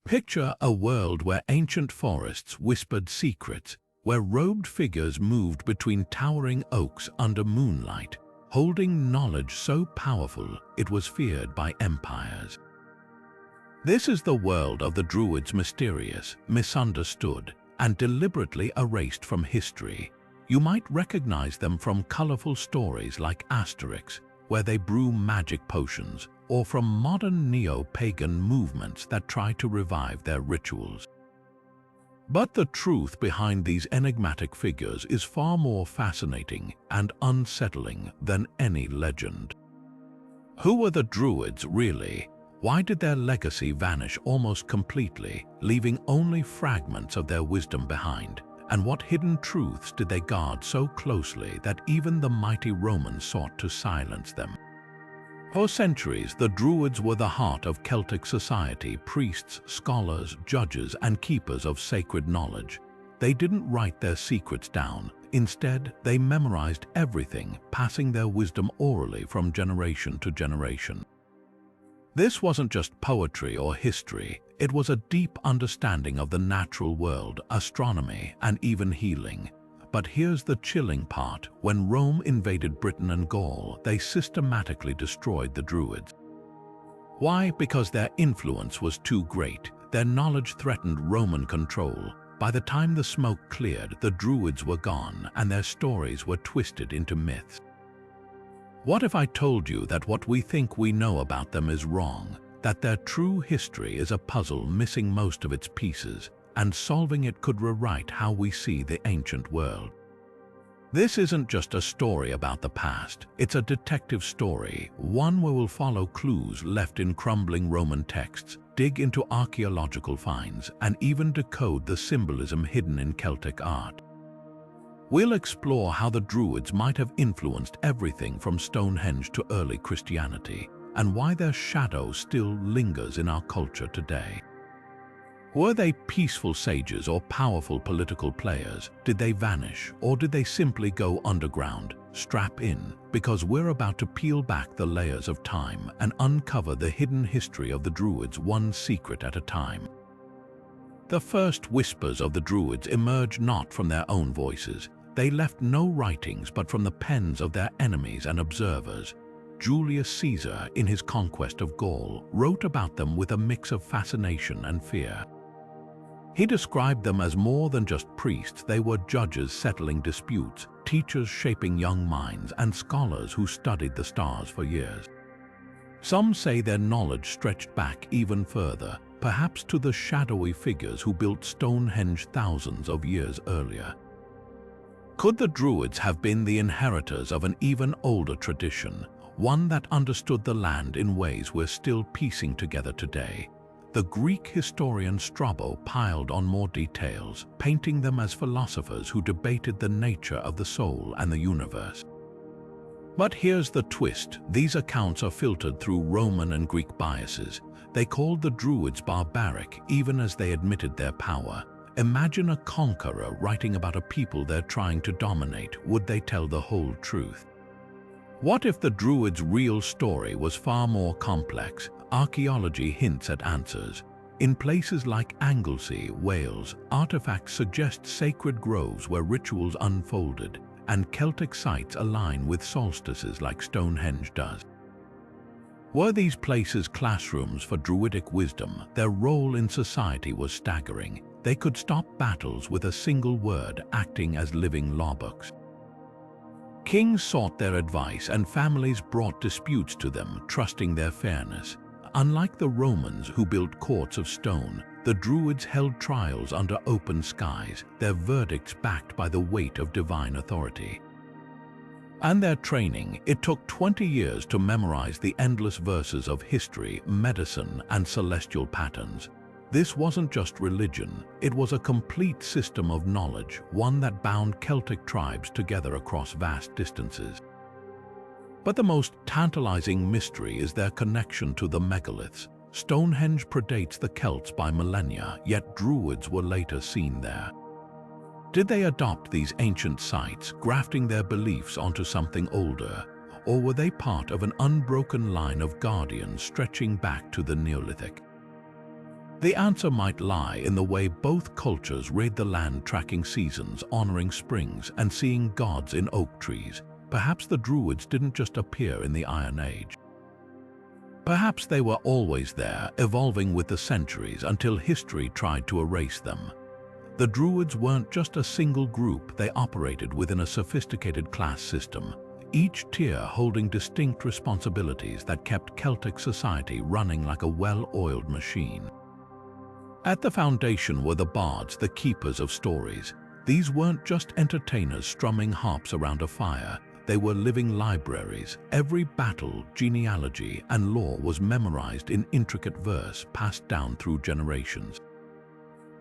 Picture a world where ancient forests whispered secrets, where robed figures moved between towering oaks under moonlight, holding knowledge so powerful it was feared by empires. This is the world of the Druids, mysterious, misunderstood, and deliberately erased from history. You might recognize them from colorful stories like Asterix, where they brew magic potions, or from modern neo-pagan movements that try to revive their rituals. But the truth behind these enigmatic figures is far more fascinating and unsettling than any legend. Who were the Druids really? Why did their legacy vanish almost completely, leaving only fragments of their wisdom behind? And what hidden truths did they guard so closely that even the mighty Romans sought to silence them? For centuries, the Druids were the heart of Celtic society, priests, scholars, judges, and keepers of sacred knowledge. They didn't write their secrets down. Instead, they memorized everything, passing their wisdom orally from generation to generation. This wasn't just poetry or history. It was a deep understanding of the natural world, astronomy, and even healing. But here's the chilling part. When Rome invaded Britain and Gaul, they systematically destroyed the Druids. Why? Because their influence was too great. Their knowledge threatened Roman control. By the time the smoke cleared, the Druids were gone, and their stories were twisted into myths. What if I told you that what we think we know about them is wrong, that their true history is a puzzle missing most of its pieces, and solving it could rewrite how we see the ancient world? This isn't just a story about the past, it's a detective story, one where we'll follow clues left in crumbling Roman texts, dig into archaeological finds, and even decode the symbolism hidden in Celtic art. We'll explore how the Druids might have influenced everything from Stonehenge to early Christianity, and why their shadow still lingers in our culture today. Were they peaceful sages or powerful political players? Did they vanish, or did they simply go underground? Strap in, because we're about to peel back the layers of time and uncover the hidden history of the Druids, one secret at a time. The first whispers of the Druids emerged not from their own voices. They left no writings but from the pens of their enemies and observers. Julius Caesar, in his conquest of Gaul, wrote about them with a mix of fascination and fear. He described them as more than just priests. They were judges settling disputes, teachers shaping young minds, and scholars who studied the stars for years. Some say their knowledge stretched back even further, perhaps to the shadowy figures who built Stonehenge thousands of years earlier. Could the Druids have been the inheritors of an even older tradition, one that understood the land in ways we're still piecing together today? The Greek historian Strabo piled on more details, painting them as philosophers who debated the nature of the soul and the universe. But here's the twist. These accounts are filtered through Roman and Greek biases. They called the Druids barbaric, even as they admitted their power. Imagine a conqueror writing about a people they're trying to dominate. Would they tell the whole truth? What if the Druids' real story was far more complex? Archaeology hints at answers. In places like Anglesey, Wales, artifacts suggest sacred groves where rituals unfolded, and Celtic sites align with solstices like Stonehenge does. Were these places classrooms for druidic wisdom? Their role in society was staggering. They could stop battles with a single word, acting as living lawbooks. Kings sought their advice and families brought disputes to them, trusting their fairness. Unlike the Romans, who built courts of stone, the Druids held trials under open skies, their verdicts backed by the weight of divine authority. And their training, it took 20 years to memorize the endless verses of history, medicine, and celestial patterns. This wasn't just religion, it was a complete system of knowledge, one that bound Celtic tribes together across vast distances. But the most tantalizing mystery is their connection to the megaliths. Stonehenge predates the Celts by millennia, yet Druids were later seen there. Did they adopt these ancient sites, grafting their beliefs onto something older, or were they part of an unbroken line of guardians stretching back to the Neolithic? The answer might lie in the way both cultures read the land, tracking seasons, honoring springs, and seeing gods in oak trees. Perhaps the Druids didn't just appear in the Iron Age. Perhaps they were always there, evolving with the centuries until history tried to erase them. The Druids weren't just a single group, they operated within a sophisticated class system, each tier holding distinct responsibilities that kept Celtic society running like a well-oiled machine. At the foundation were the bards, the keepers of stories. These weren't just entertainers strumming harps around a fire. They were living libraries. Every battle, genealogy, and lore was memorized in intricate verse passed down through generations.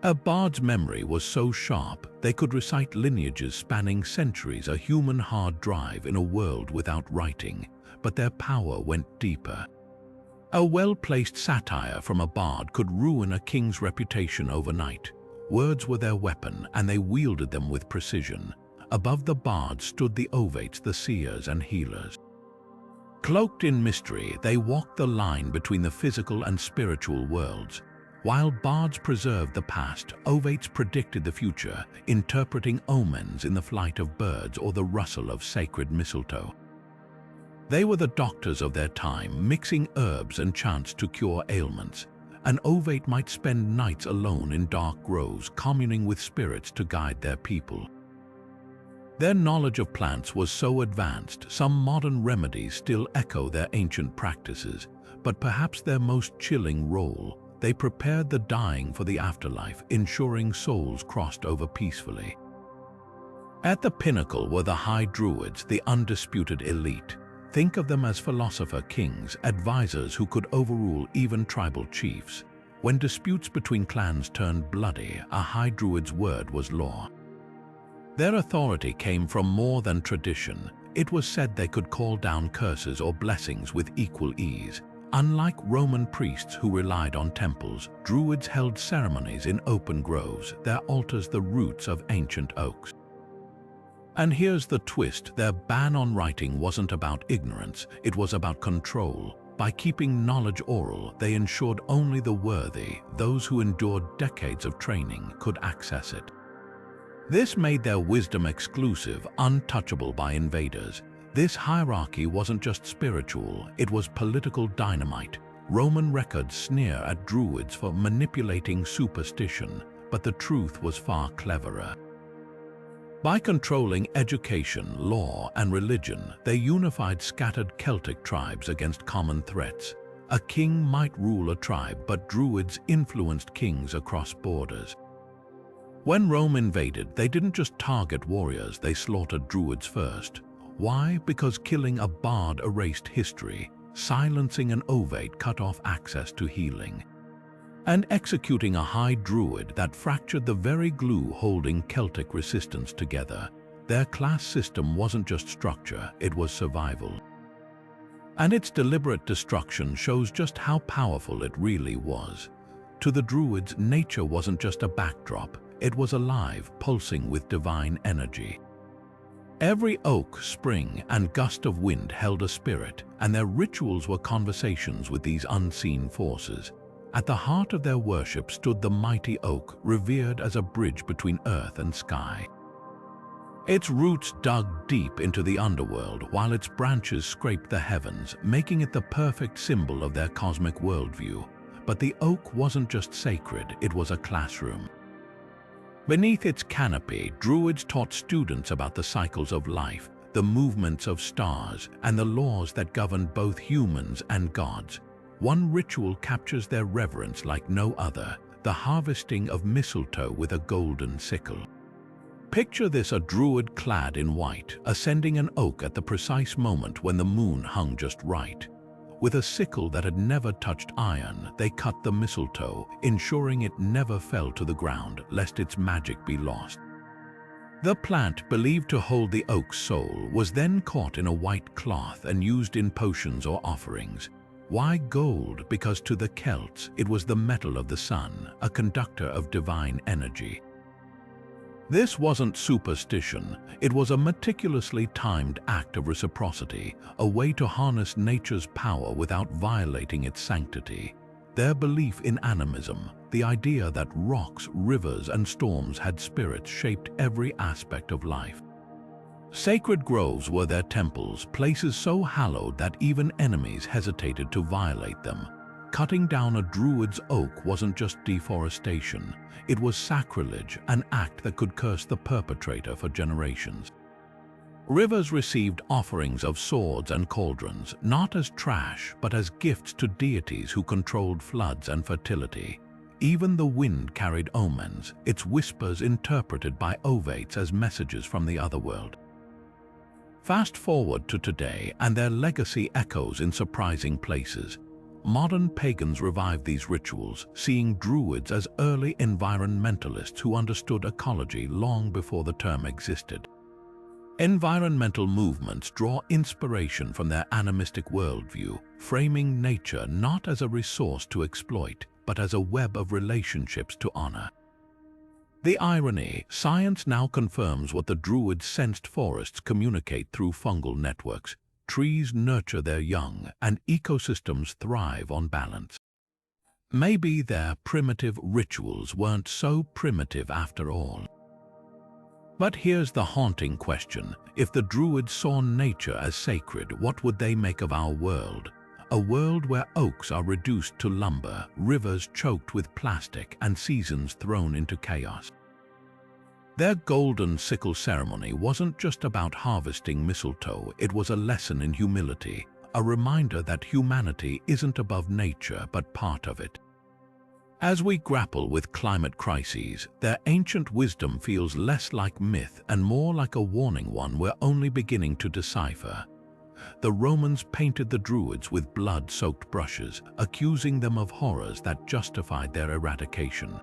A bard's memory was so sharp, they could recite lineages spanning centuries, a human hard drive in a world without writing, but their power went deeper. A well-placed satire from a bard could ruin a king's reputation overnight. Words were their weapon, and they wielded them with precision. Above the bards stood the ovates, the seers and healers. Cloaked in mystery, they walked the line between the physical and spiritual worlds. While bards preserved the past, ovates predicted the future, interpreting omens in the flight of birds or the rustle of sacred mistletoe. They were the doctors of their time, mixing herbs and chants to cure ailments. An ovate might spend nights alone in dark groves, communing with spirits to guide their people. Their knowledge of plants was so advanced, some modern remedies still echo their ancient practices, but perhaps their most chilling role, they prepared the dying for the afterlife, ensuring souls crossed over peacefully. At the pinnacle were the High Druids, the undisputed elite. Think of them as philosopher kings, advisors who could overrule even tribal chiefs. When disputes between clans turned bloody, a High Druid's word was law. Their authority came from more than tradition. It was said they could call down curses or blessings with equal ease. Unlike Roman priests who relied on temples, Druids held ceremonies in open groves, their altars the roots of ancient oaks. And here's the twist, their ban on writing wasn't about ignorance, it was about control. By keeping knowledge oral, they ensured only the worthy, those who endured decades of training, could access it. This made their wisdom exclusive, untouchable by invaders. This hierarchy wasn't just spiritual, it was political dynamite. Roman records sneer at Druids for manipulating superstition, but the truth was far cleverer. By controlling education, law, and religion, they unified scattered Celtic tribes against common threats. A king might rule a tribe, but Druids influenced kings across borders. When Rome invaded, they didn't just target warriors, they slaughtered Druids first. Why? Because killing a bard erased history, silencing an ovate cut off access to healing, and executing a High Druid that fractured the very glue holding Celtic resistance together. Their class system wasn't just structure, it was survival. And its deliberate destruction shows just how powerful it really was. To the Druids, nature wasn't just a backdrop, it was alive, pulsing with divine energy. Every oak, spring, and gust of wind held a spirit, and their rituals were conversations with these unseen forces. At the heart of their worship stood the mighty oak, revered as a bridge between earth and sky. Its roots dug deep into the underworld, while its branches scraped the heavens, making it the perfect symbol of their cosmic worldview. But the oak wasn't just sacred, it was a classroom. Beneath its canopy, Druids taught students about the cycles of life, the movements of stars, and the laws that governed both humans and gods. One ritual captures their reverence like no other, the harvesting of mistletoe with a golden sickle. Picture this: a druid clad in white, ascending an oak at the precise moment when the moon hung just right. With a sickle that had never touched iron, they cut the mistletoe, ensuring it never fell to the ground, lest its magic be lost. The plant, believed to hold the oak's soul, was then caught in a white cloth and used in potions or offerings. Why gold? Because to the Celts, it was the metal of the sun, a conductor of divine energy. This wasn't superstition, it was a meticulously timed act of reciprocity, a way to harness nature's power without violating its sanctity. Their belief in animism, the idea that rocks, rivers, and storms had spirits, shaped every aspect of life. Sacred groves were their temples, places so hallowed that even enemies hesitated to violate them. Cutting down a druid's oak wasn't just deforestation, it was sacrilege, an act that could curse the perpetrator for generations. Rivers received offerings of swords and cauldrons, not as trash, but as gifts to deities who controlled floods and fertility. Even the wind carried omens, its whispers interpreted by ovates as messages from the otherworld. Fast forward to today, and their legacy echoes in surprising places. Modern pagans revived these rituals, seeing Druids as early environmentalists who understood ecology long before the term existed. Environmental movements draw inspiration from their animistic worldview, framing nature not as a resource to exploit, but as a web of relationships to honor. The irony, science now confirms what the Druids sensed: forests communicate through fungal networks, trees nurture their young, and ecosystems thrive on balance. Maybe their primitive rituals weren't so primitive after all. But here's the haunting question: if the Druids saw nature as sacred, what would they make of our world? A world where oaks are reduced to lumber, rivers choked with plastic, and seasons thrown into chaos. Their golden sickle ceremony wasn't just about harvesting mistletoe, it was a lesson in humility, a reminder that humanity isn't above nature but part of it. As we grapple with climate crises, their ancient wisdom feels less like myth and more like a warning one we're only beginning to decipher. The Romans painted the Druids with blood-soaked brushes, accusing them of horrors that justified their eradication.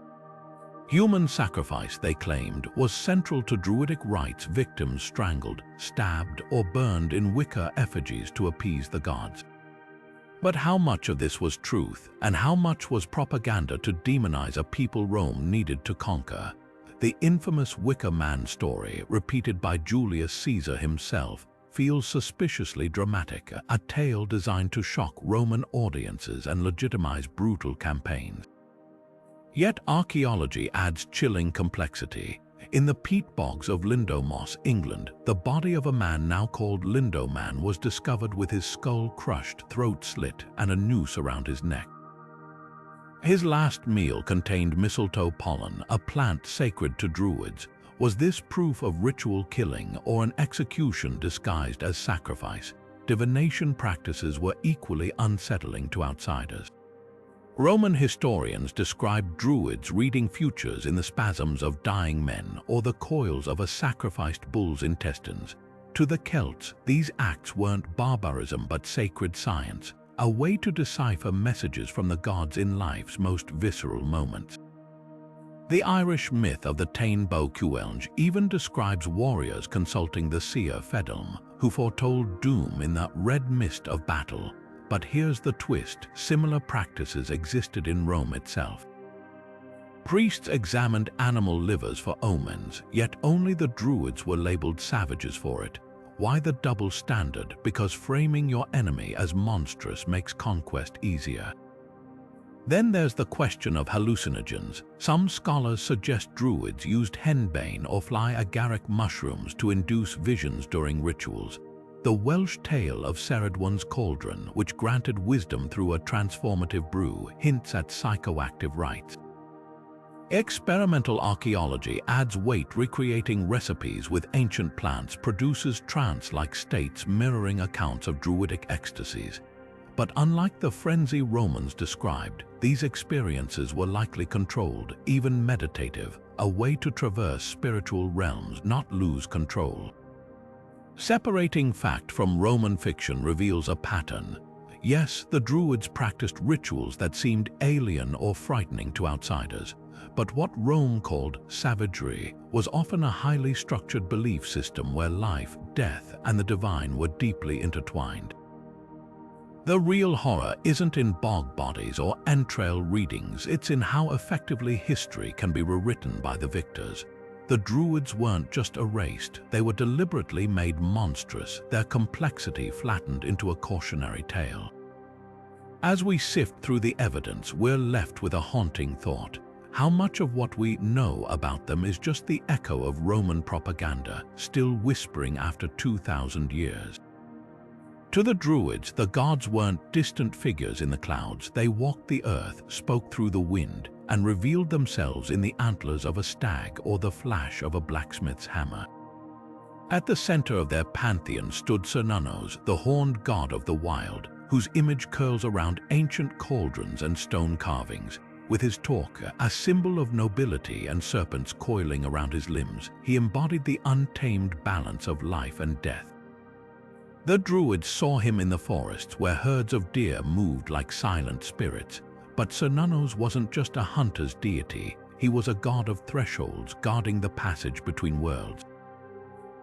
Human sacrifice, they claimed, was central to Druidic rites: victims strangled, stabbed, or burned in wicker effigies to appease the gods. But how much of this was truth, and how much was propaganda to demonize a people Rome needed to conquer? The infamous Wicker Man story, repeated by Julius Caesar himself, feels suspiciously dramatic, a tale designed to shock Roman audiences and legitimize brutal campaigns. Yet archaeology adds chilling complexity. In the peat bogs of Lindomoss, England, the body of a man now called Lindoman was discovered with his skull crushed, throat slit, and a noose around his neck. His last meal contained mistletoe pollen, a plant sacred to Druids. Was this proof of ritual killing or an execution disguised as sacrifice? Divination practices were equally unsettling to outsiders. Roman historians described Druids reading futures in the spasms of dying men or the coils of a sacrificed bull's intestines. To the Celts, these acts weren't barbarism but sacred science, a way to decipher messages from the gods in life's most visceral moments. The Irish myth of the Táin Bó Cúailnge even describes warriors consulting the seer Fedalm, who foretold doom in the red mist of battle. But here's the twist: similar practices existed in Rome itself. Priests examined animal livers for omens, yet only the Druids were labeled savages for it. Why the double standard? Because framing your enemy as monstrous makes conquest easier. Then there's the question of hallucinogens. Some scholars suggest Druids used henbane or fly agaric mushrooms to induce visions during rituals. The Welsh tale of Ceridwen's cauldron, which granted wisdom through a transformative brew, hints at psychoactive rites. Experimental archaeology adds weight, recreating recipes with ancient plants produces trance-like states mirroring accounts of Druidic ecstasies. But unlike the frenzy Romans described, these experiences were likely controlled, even meditative, a way to traverse spiritual realms, not lose control. Separating fact from Roman fiction reveals a pattern. Yes, the Druids practiced rituals that seemed alien or frightening to outsiders, but what Rome called savagery was often a highly structured belief system where life, death, and the divine were deeply intertwined. The real horror isn't in bog bodies or entrail readings, it's in how effectively history can be rewritten by the victors. The Druids weren't just erased, they were deliberately made monstrous, their complexity flattened into a cautionary tale. As we sift through the evidence, we're left with a haunting thought. How much of what we know about them is just the echo of Roman propaganda, still whispering after 2,000 years? To the Druids, the gods weren't distant figures in the clouds. They walked the earth, spoke through the wind, and revealed themselves in the antlers of a stag or the flash of a blacksmith's hammer. At the center of their pantheon stood Cernunnos, the horned god of the wild, whose image curls around ancient cauldrons and stone carvings. With his torque, a symbol of nobility, and serpents coiling around his limbs, he embodied the untamed balance of life and death. The Druids saw him in the forests where herds of deer moved like silent spirits. But Cernunnos wasn't just a hunter's deity, he was a god of thresholds guarding the passage between worlds.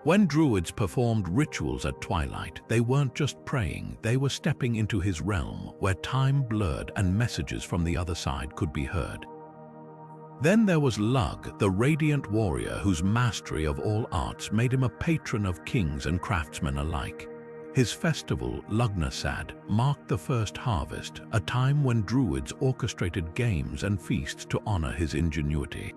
When Druids performed rituals at twilight, they weren't just praying, they were stepping into his realm where time blurred and messages from the other side could be heard. Then there was Lugh, the radiant warrior whose mastery of all arts made him a patron of kings and craftsmen alike. His festival, Lugnasad, marked the first harvest, a time when Druids orchestrated games and feasts to honor his ingenuity.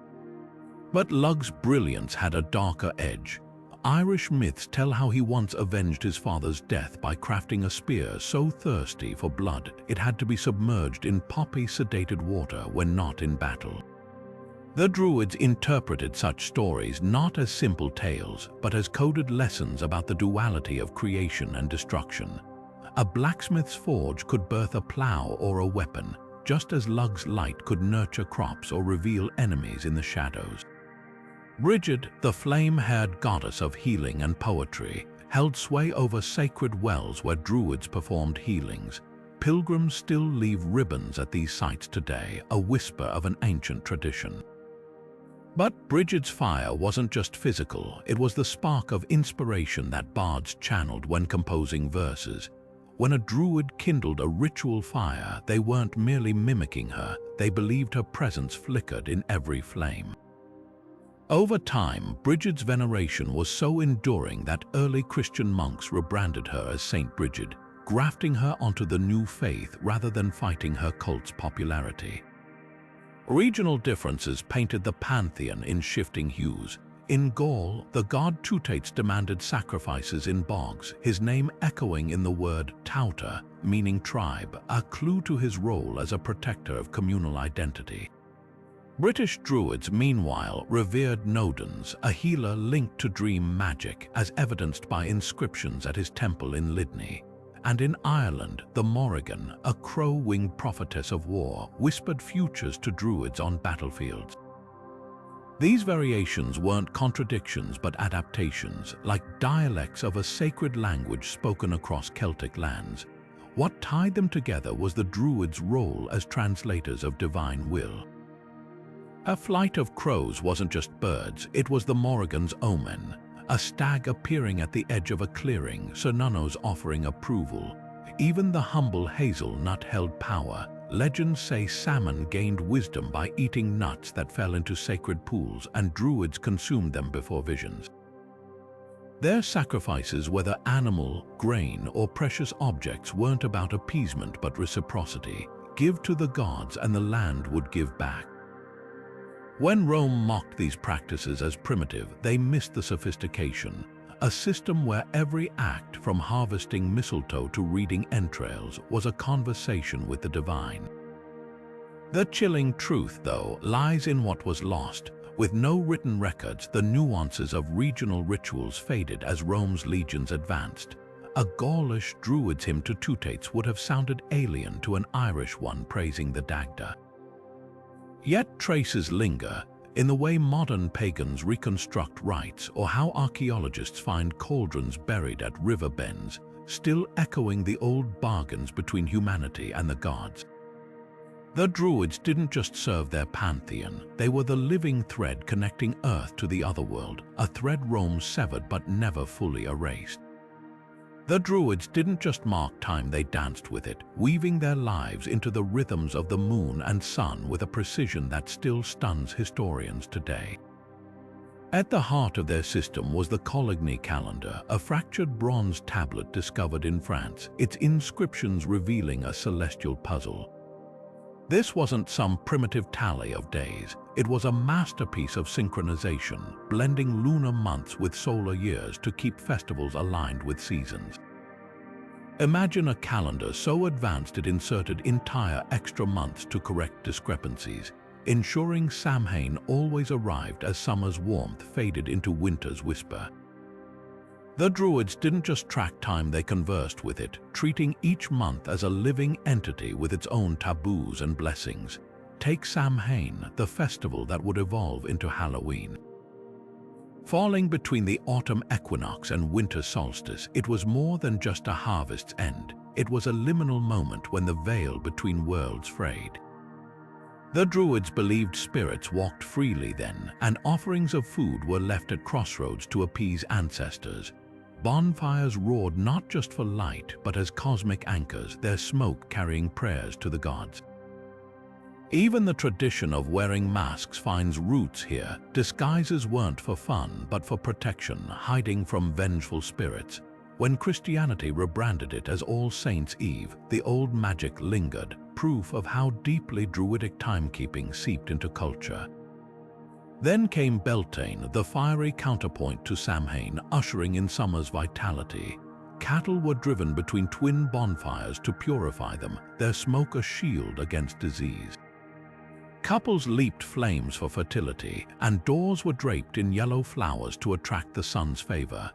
But Lugh's brilliance had a darker edge. Irish myths tell how he once avenged his father's death by crafting a spear so thirsty for blood it had to be submerged in poppy-sedated water when not in battle. The Druids interpreted such stories not as simple tales, but as coded lessons about the duality of creation and destruction. A blacksmith's forge could birth a plow or a weapon, just as Lugh's light could nurture crops or reveal enemies in the shadows. Brigid, the flame-haired goddess of healing and poetry, held sway over sacred wells where Druids performed healings. Pilgrims still leave ribbons at these sites today, a whisper of an ancient tradition. But Brigid's fire wasn't just physical, it was the spark of inspiration that bards channeled when composing verses. When a Druid kindled a ritual fire, they weren't merely mimicking her, they believed her presence flickered in every flame. Over time, Brigid's veneration was so enduring that early Christian monks rebranded her as Saint Brigid, grafting her onto the new faith rather than fighting her cult's popularity. Regional differences painted the pantheon in shifting hues. In Gaul, the god Tutates demanded sacrifices in bogs, his name echoing in the word tauta, meaning tribe, a clue to his role as a protector of communal identity. British Druids, meanwhile, revered Nodens, a healer linked to dream magic, as evidenced by inscriptions at his temple in Lydney. And in Ireland, the Morrigan, a crow-winged prophetess of war, whispered futures to Druids on battlefields. These variations weren't contradictions but adaptations, like dialects of a sacred language spoken across Celtic lands. What tied them together was the Druids' role as translators of divine will. A flight of crows wasn't just birds, it was the Morrigan's omen. A stag appearing at the edge of a clearing, Cernunnos offering approval. Even the humble hazelnut held power. Legends say salmon gained wisdom by eating nuts that fell into sacred pools, and Druids consumed them before visions. Their sacrifices, whether animal, grain, or precious objects, weren't about appeasement but reciprocity. Give to the gods and the land would give back. When Rome mocked these practices as primitive, they missed the sophistication, a system where every act, from harvesting mistletoe to reading entrails, was a conversation with the divine. The chilling truth, though, lies in what was lost. With no written records, the nuances of regional rituals faded as Rome's legions advanced. A Gaulish Druid's hymn to Tutates would have sounded alien to an Irish one praising the Dagda. Yet traces linger, in the way modern pagans reconstruct rites or how archaeologists find cauldrons buried at river bends, still echoing the old bargains between humanity and the gods. The Druids didn't just serve their pantheon, they were the living thread connecting Earth to the otherworld, a thread Rome severed but never fully erased. The Druids didn't just mark time, they danced with it, weaving their lives into the rhythms of the moon and sun with a precision that still stuns historians today. At the heart of their system was the Coligny calendar, a fractured bronze tablet discovered in France, its inscriptions revealing a celestial puzzle. This wasn't some primitive tally of days. It was a masterpiece of synchronization, blending lunar months with solar years to keep festivals aligned with seasons. Imagine a calendar so advanced it inserted entire extra months to correct discrepancies, ensuring Samhain always arrived as summer's warmth faded into winter's whisper. The Druids didn't just track time, they conversed with it, treating each month as a living entity with its own taboos and blessings. Take Samhain, the festival that would evolve into Halloween. Falling between the autumn equinox and winter solstice, it was more than just a harvest's end. It was a liminal moment when the veil between worlds frayed. The Druids believed spirits walked freely then, and offerings of food were left at crossroads to appease ancestors. Bonfires roared not just for light, but as cosmic anchors, their smoke carrying prayers to the gods. Even the tradition of wearing masks finds roots here. Disguises weren't for fun, but for protection, hiding from vengeful spirits. When Christianity rebranded it as All Saints' Eve, the old magic lingered, proof of how deeply Druidic timekeeping seeped into culture. Then came Beltane, the fiery counterpoint to Samhain, ushering in summer's vitality. Cattle were driven between twin bonfires to purify them, their smoke a shield against disease. Couples leaped flames for fertility, and doors were draped in yellow flowers to attract the sun's favor.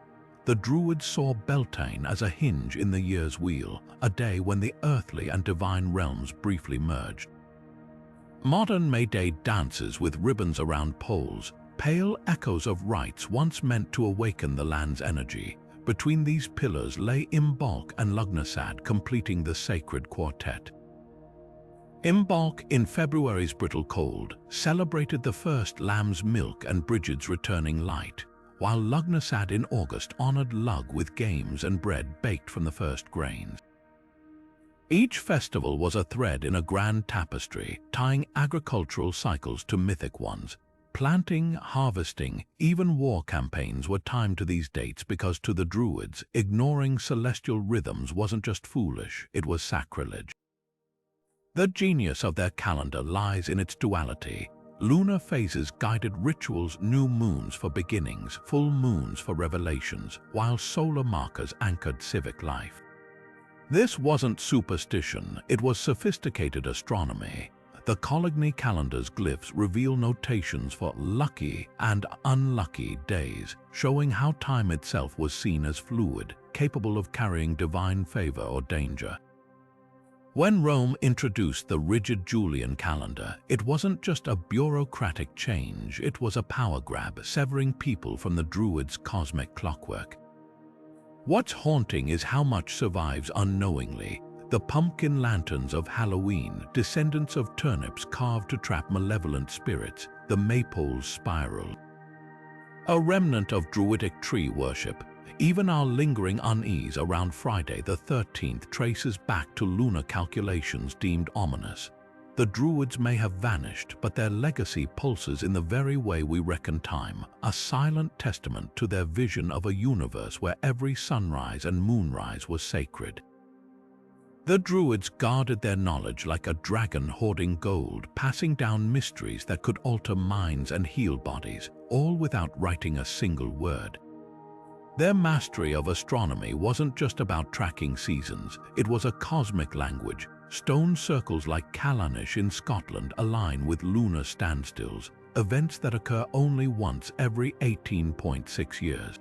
The Druids saw Beltane as a hinge in the year's wheel, a day when the earthly and divine realms briefly merged. Modern May Day dances with ribbons around poles, pale echoes of rites once meant to awaken the land's energy. Between these pillars lay Imbolc and Lughnasadh, completing the sacred quartet. Imbolc, in February's brittle cold, celebrated the first lamb's milk and Brigid's returning light, while Lughnasadh in August honored Lugh with games and bread baked from the first grains. Each festival was a thread in a grand tapestry, tying agricultural cycles to mythic ones. Planting, harvesting, even war campaigns were timed to these dates because to the Druids, ignoring celestial rhythms wasn't just foolish, it was sacrilege. The genius of their calendar lies in its duality. Lunar phases guided rituals, new moons for beginnings, full moons for revelations, while solar markers anchored civic life. This wasn't superstition, it was sophisticated astronomy. The Coligny calendar's glyphs reveal notations for lucky and unlucky days, showing how time itself was seen as fluid, capable of carrying divine favor or danger. When Rome introduced the rigid Julian calendar, it wasn't just a bureaucratic change, it was a power grab, severing people from the Druids' cosmic clockwork. What's haunting is how much survives unknowingly. The pumpkin lanterns of Halloween, descendants of turnips carved to trap malevolent spirits, the maypole's spiral. A remnant of Druidic tree worship. Even our lingering unease around Friday the 13th traces back to lunar calculations deemed ominous. The Druids may have vanished, but their legacy pulses in the very way we reckon time, a silent testament to their vision of a universe where every sunrise and moonrise was sacred. The Druids guarded their knowledge like a dragon hoarding gold, passing down mysteries that could alter minds and heal bodies, all without writing a single word. Their mastery of astronomy wasn't just about tracking seasons, it was a cosmic language. Stone circles like Callanish in Scotland align with lunar standstills, events that occur only once every 18.6 years.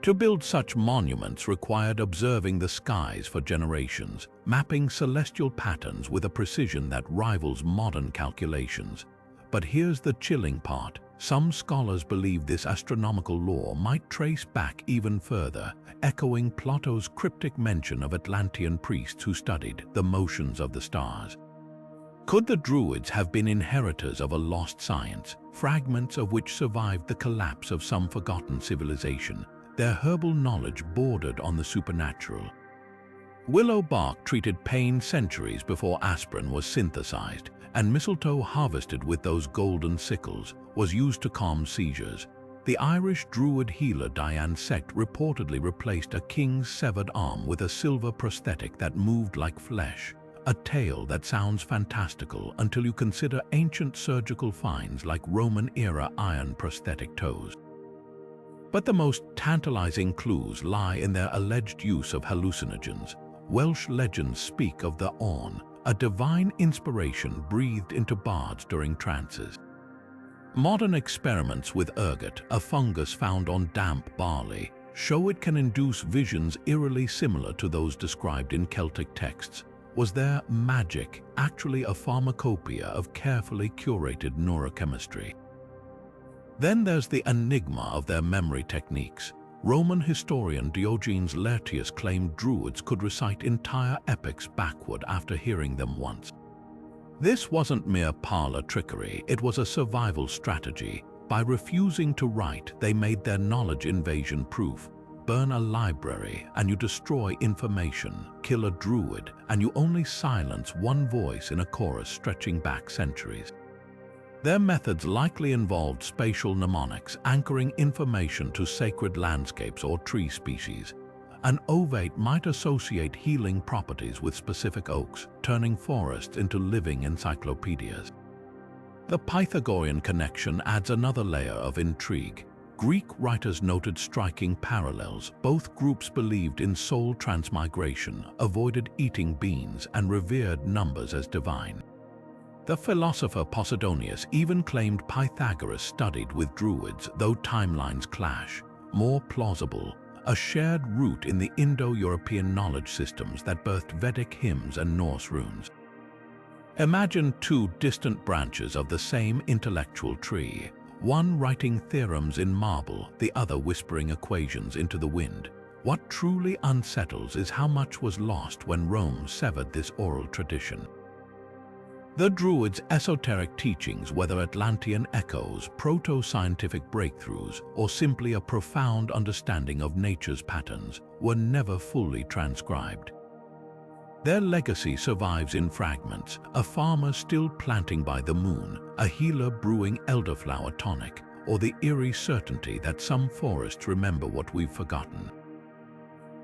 To build such monuments required observing the skies for generations, mapping celestial patterns with a precision that rivals modern calculations. But here's the chilling part. Some scholars believe this astronomical lore might trace back even further, echoing Plato's cryptic mention of Atlantean priests who studied the motions of the stars. Could the Druids have been inheritors of a lost science, fragments of which survived the collapse of some forgotten civilization? Their herbal knowledge bordered on the supernatural. Willow bark treated pain centuries before aspirin was synthesized, and mistletoe harvested with those golden sickles was used to calm seizures. The Irish Druid healer Diane sect reportedly replaced a king's severed arm with a silver prosthetic that moved like flesh, a tale that sounds fantastical until you consider ancient surgical finds like Roman-era iron prosthetic toes. But the most tantalizing clues lie in their alleged use of hallucinogens. Welsh legends speak of the Awn, a divine inspiration breathed into bards during trances. Modern experiments with ergot, a fungus found on damp barley, show it can induce visions eerily similar to those described in Celtic texts. Was their magic actually a pharmacopoeia of carefully curated neurochemistry? Then there's the enigma of their memory techniques. Roman historian Diogenes Laertius claimed Druids could recite entire epics backward after hearing them once. This wasn't mere parlor trickery, it was a survival strategy. By refusing to write, they made their knowledge invasion proof. Burn a library and you destroy information. Kill a druid and you only silence one voice in a chorus stretching back centuries. Their methods likely involved spatial mnemonics, anchoring information to sacred landscapes or tree species. An ovate might associate healing properties with specific oaks, turning forests into living encyclopedias. The Pythagorean connection adds another layer of intrigue. Greek writers noted striking parallels. Both groups believed in soul transmigration, avoided eating beans, and revered numbers as divine. The philosopher Posidonius even claimed Pythagoras studied with Druids, though timelines clash. More plausible, a shared root in the Indo-European knowledge systems that birthed Vedic hymns and Norse runes. Imagine two distant branches of the same intellectual tree, one writing theorems in marble, the other whispering equations into the wind. What truly unsettles is how much was lost when Rome severed this oral tradition. The Druids' esoteric teachings, whether Atlantean echoes, proto-scientific breakthroughs, or simply a profound understanding of nature's patterns, were never fully transcribed. Their legacy survives in fragments: a farmer still planting by the moon, a healer brewing elderflower tonic, or the eerie certainty that some forests remember what we've forgotten.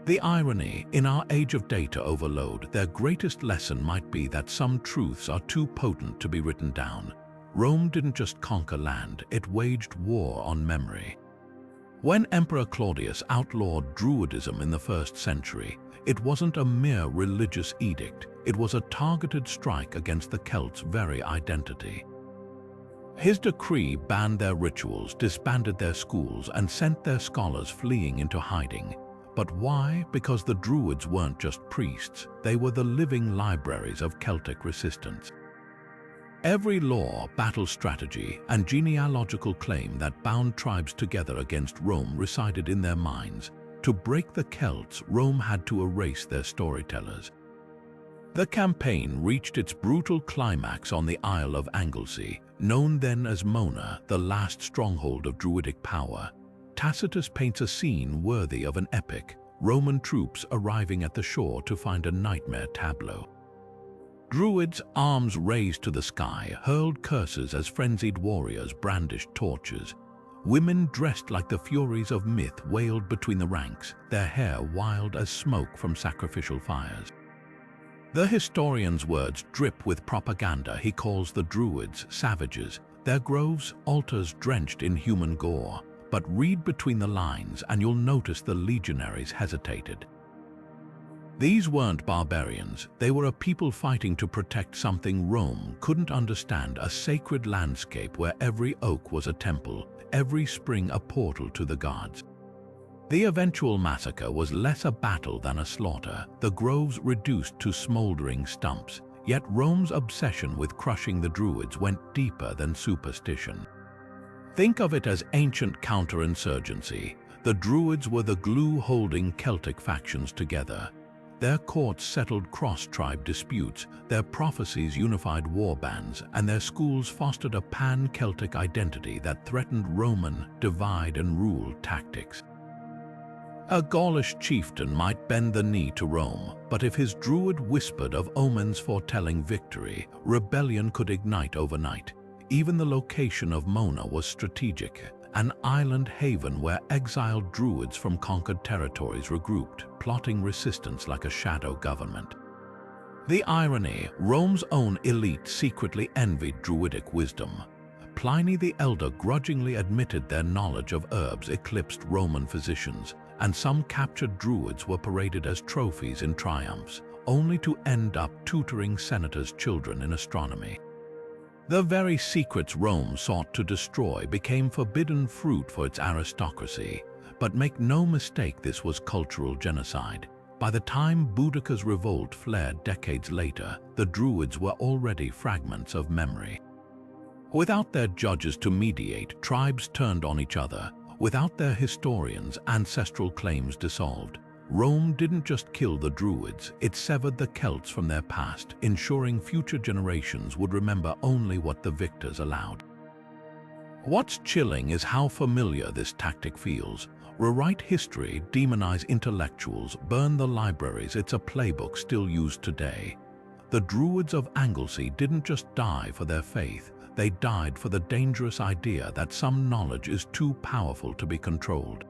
The irony, in our age of data overload, their greatest lesson might be that some truths are too potent to be written down. Rome didn't just conquer land, it waged war on memory. When Emperor Claudius outlawed Druidism in the 1st century, it wasn't a mere religious edict, it was a targeted strike against the Celts' very identity. His decree banned their rituals, disbanded their schools, and sent their scholars fleeing into hiding. But why? Because the Druids weren't just priests, they were the living libraries of Celtic resistance. Every law, battle strategy, and genealogical claim that bound tribes together against Rome resided in their minds. To break the Celts, Rome had to erase their storytellers. The campaign reached its brutal climax on the Isle of Anglesey, known then as Mona, the last stronghold of Druidic power. Tacitus paints a scene worthy of an epic: Roman troops arriving at the shore to find a nightmare tableau. Druids, arms raised to the sky, hurled curses as frenzied warriors brandished torches. Women dressed like the furies of myth wailed between the ranks, their hair wild as smoke from sacrificial fires. The historian's words drip with propaganda. He calls the Druids savages, their groves altars drenched in human gore. But read between the lines and you'll notice the legionaries hesitated. These weren't barbarians, they were a people fighting to protect something Rome couldn't understand: a sacred landscape where every oak was a temple, every spring a portal to the gods. The eventual massacre was less a battle than a slaughter, the groves reduced to smoldering stumps, yet Rome's obsession with crushing the Druids went deeper than superstition. Think of it as ancient counterinsurgency. The Druids were the glue holding Celtic factions together. Their courts settled cross-tribe disputes, their prophecies unified warbands, and their schools fostered a pan-Celtic identity that threatened Roman divide-and-rule tactics. A Gaulish chieftain might bend the knee to Rome, but if his druid whispered of omens foretelling victory, rebellion could ignite overnight. Even the location of Mona was strategic, an island haven where exiled druids from conquered territories regrouped, plotting resistance like a shadow government. The irony, Rome's own elite secretly envied druidic wisdom. Pliny the Elder grudgingly admitted their knowledge of herbs eclipsed Roman physicians, and some captured druids were paraded as trophies in triumphs, only to end up tutoring senators' children in astronomy. The very secrets Rome sought to destroy became forbidden fruit for its aristocracy. But make no mistake, this was cultural genocide. By the time Boudicca's revolt flared decades later, the Druids were already fragments of memory. Without their judges to mediate, tribes turned on each other. Without their historians, ancestral claims dissolved. Rome didn't just kill the Druids, it severed the Celts from their past, ensuring future generations would remember only what the victors allowed. What's chilling is how familiar this tactic feels. Rewrite history, demonize intellectuals, burn the libraries. It's a playbook still used today. The Druids of Anglesey didn't just die for their faith, they died for the dangerous idea that some knowledge is too powerful to be controlled.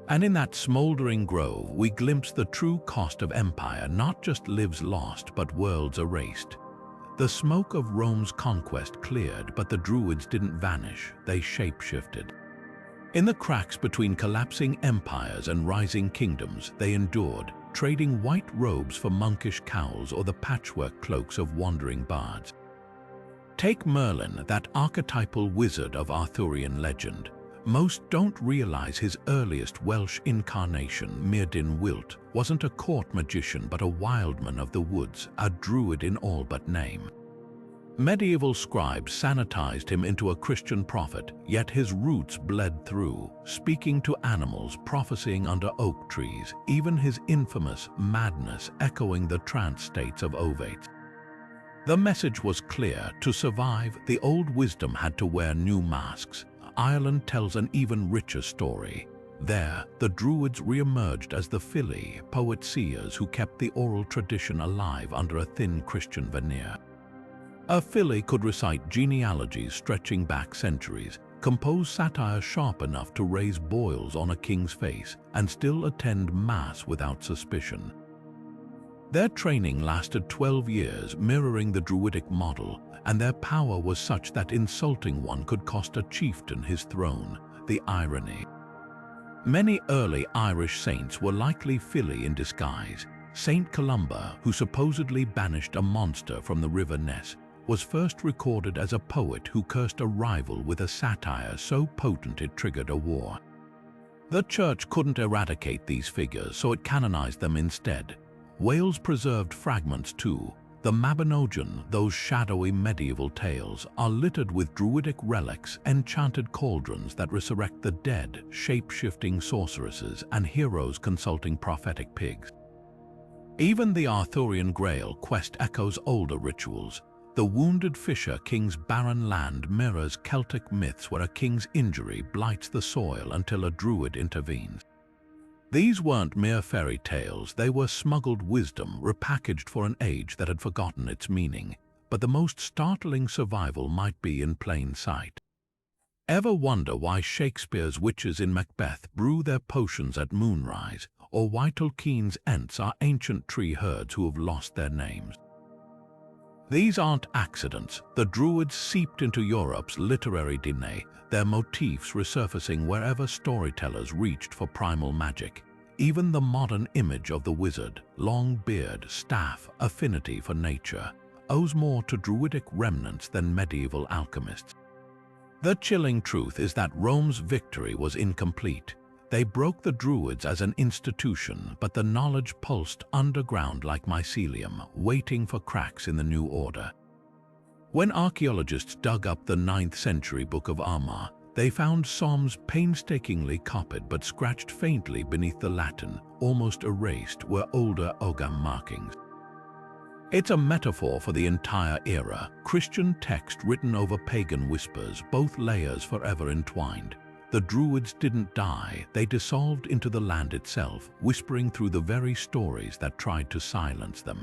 And in that smoldering grove, we glimpse the true cost of empire, not just lives lost, but worlds erased. The smoke of Rome's conquest cleared, but the Druids didn't vanish, they shape-shifted. In the cracks between collapsing empires and rising kingdoms, they endured, trading white robes for monkish cowls or the patchwork cloaks of wandering bards. Take Merlin, that archetypal wizard of Arthurian legend. Most don't realize his earliest Welsh incarnation, Myrddin Wyllt, wasn't a court magician but a wildman of the woods, a druid in all but name. Medieval scribes sanitized him into a Christian prophet, yet his roots bled through, speaking to animals, prophesying under oak trees, even his infamous madness echoing the trance states of ovates. The message was clear: to survive, the old wisdom had to wear new masks. Ireland tells an even richer story. There, the Druids re-emerged as the Fili, poet-seers who kept the oral tradition alive under a thin Christian veneer. A Fili could recite genealogies stretching back centuries, compose satire sharp enough to raise boils on a king's face, and still attend mass without suspicion. Their training lasted 12 years, mirroring the Druidic model, and their power was such that insulting one could cost a chieftain his throne. The irony. Many early Irish saints were likely Fili in disguise. Saint Columba, who supposedly banished a monster from the River Ness, was first recorded as a poet who cursed a rival with a satire so potent it triggered a war. The Church couldn't eradicate these figures, so it canonized them instead. Wales preserved fragments too. The Mabinogion, those shadowy medieval tales, are littered with druidic relics, enchanted cauldrons that resurrect the dead, shape-shifting sorceresses, and heroes consulting prophetic pigs. Even the Arthurian Grail quest echoes older rituals. The wounded fisher king's barren land mirrors Celtic myths where a king's injury blights the soil until a druid intervenes. These weren't mere fairy tales, they were smuggled wisdom repackaged for an age that had forgotten its meaning. But the most startling survival might be in plain sight. Ever wonder why Shakespeare's witches in Macbeth brew their potions at moonrise, or why Tolkien's Ents are ancient tree herds who have lost their names? These aren't accidents. The Druids seeped into Europe's literary DNA, their motifs resurfacing wherever storytellers reached for primal magic. Even the modern image of the wizard, long beard, staff, affinity for nature, owes more to Druidic remnants than medieval alchemists. The chilling truth is that Rome's victory was incomplete. They broke the Druids as an institution, but the knowledge pulsed underground like mycelium, waiting for cracks in the new order. When archaeologists dug up the 9th century Book of Armagh, they found psalms painstakingly copied but scratched faintly beneath the Latin, almost erased, were older Ogham markings. It's a metaphor for the entire era, Christian text written over pagan whispers, both layers forever entwined. the Druids didn't die, they dissolved into the land itself, whispering through the very stories that tried to silence them.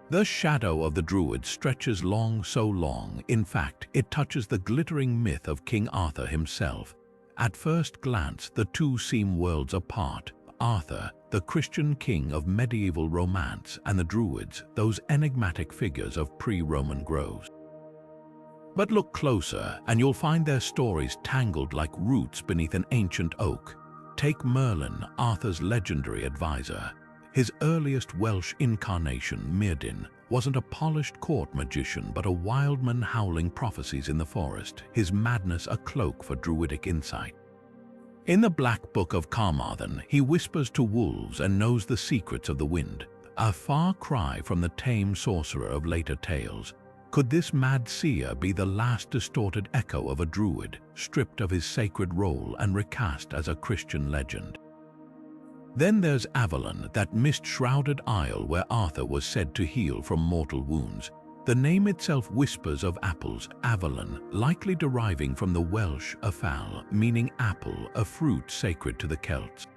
The shadow of the Druids stretches long, so long, in fact, it touches the glittering myth of King Arthur himself. At first glance, the two seem worlds apart. Arthur, the Christian king of medieval romance, and the Druids, those enigmatic figures of pre-Roman groves. But look closer, and you'll find their stories tangled like roots beneath an ancient oak. Take Merlin, Arthur's legendary advisor. His earliest Welsh incarnation, Myrddin, wasn't a polished court magician but a wildman howling prophecies in the forest, his madness a cloak for druidic insight. In the Black Book of Carmarthen, he whispers to wolves and knows the secrets of the wind, a far cry from the tame sorcerer of later tales. Could this mad seer be the last distorted echo of a druid, stripped of his sacred role and recast as a Christian legend? Then there's Avalon, that mist-shrouded isle where Arthur was said to heal from mortal wounds. The name itself whispers of apples, Avalon, likely deriving from the Welsh afal, meaning apple, a fruit sacred to the Celts.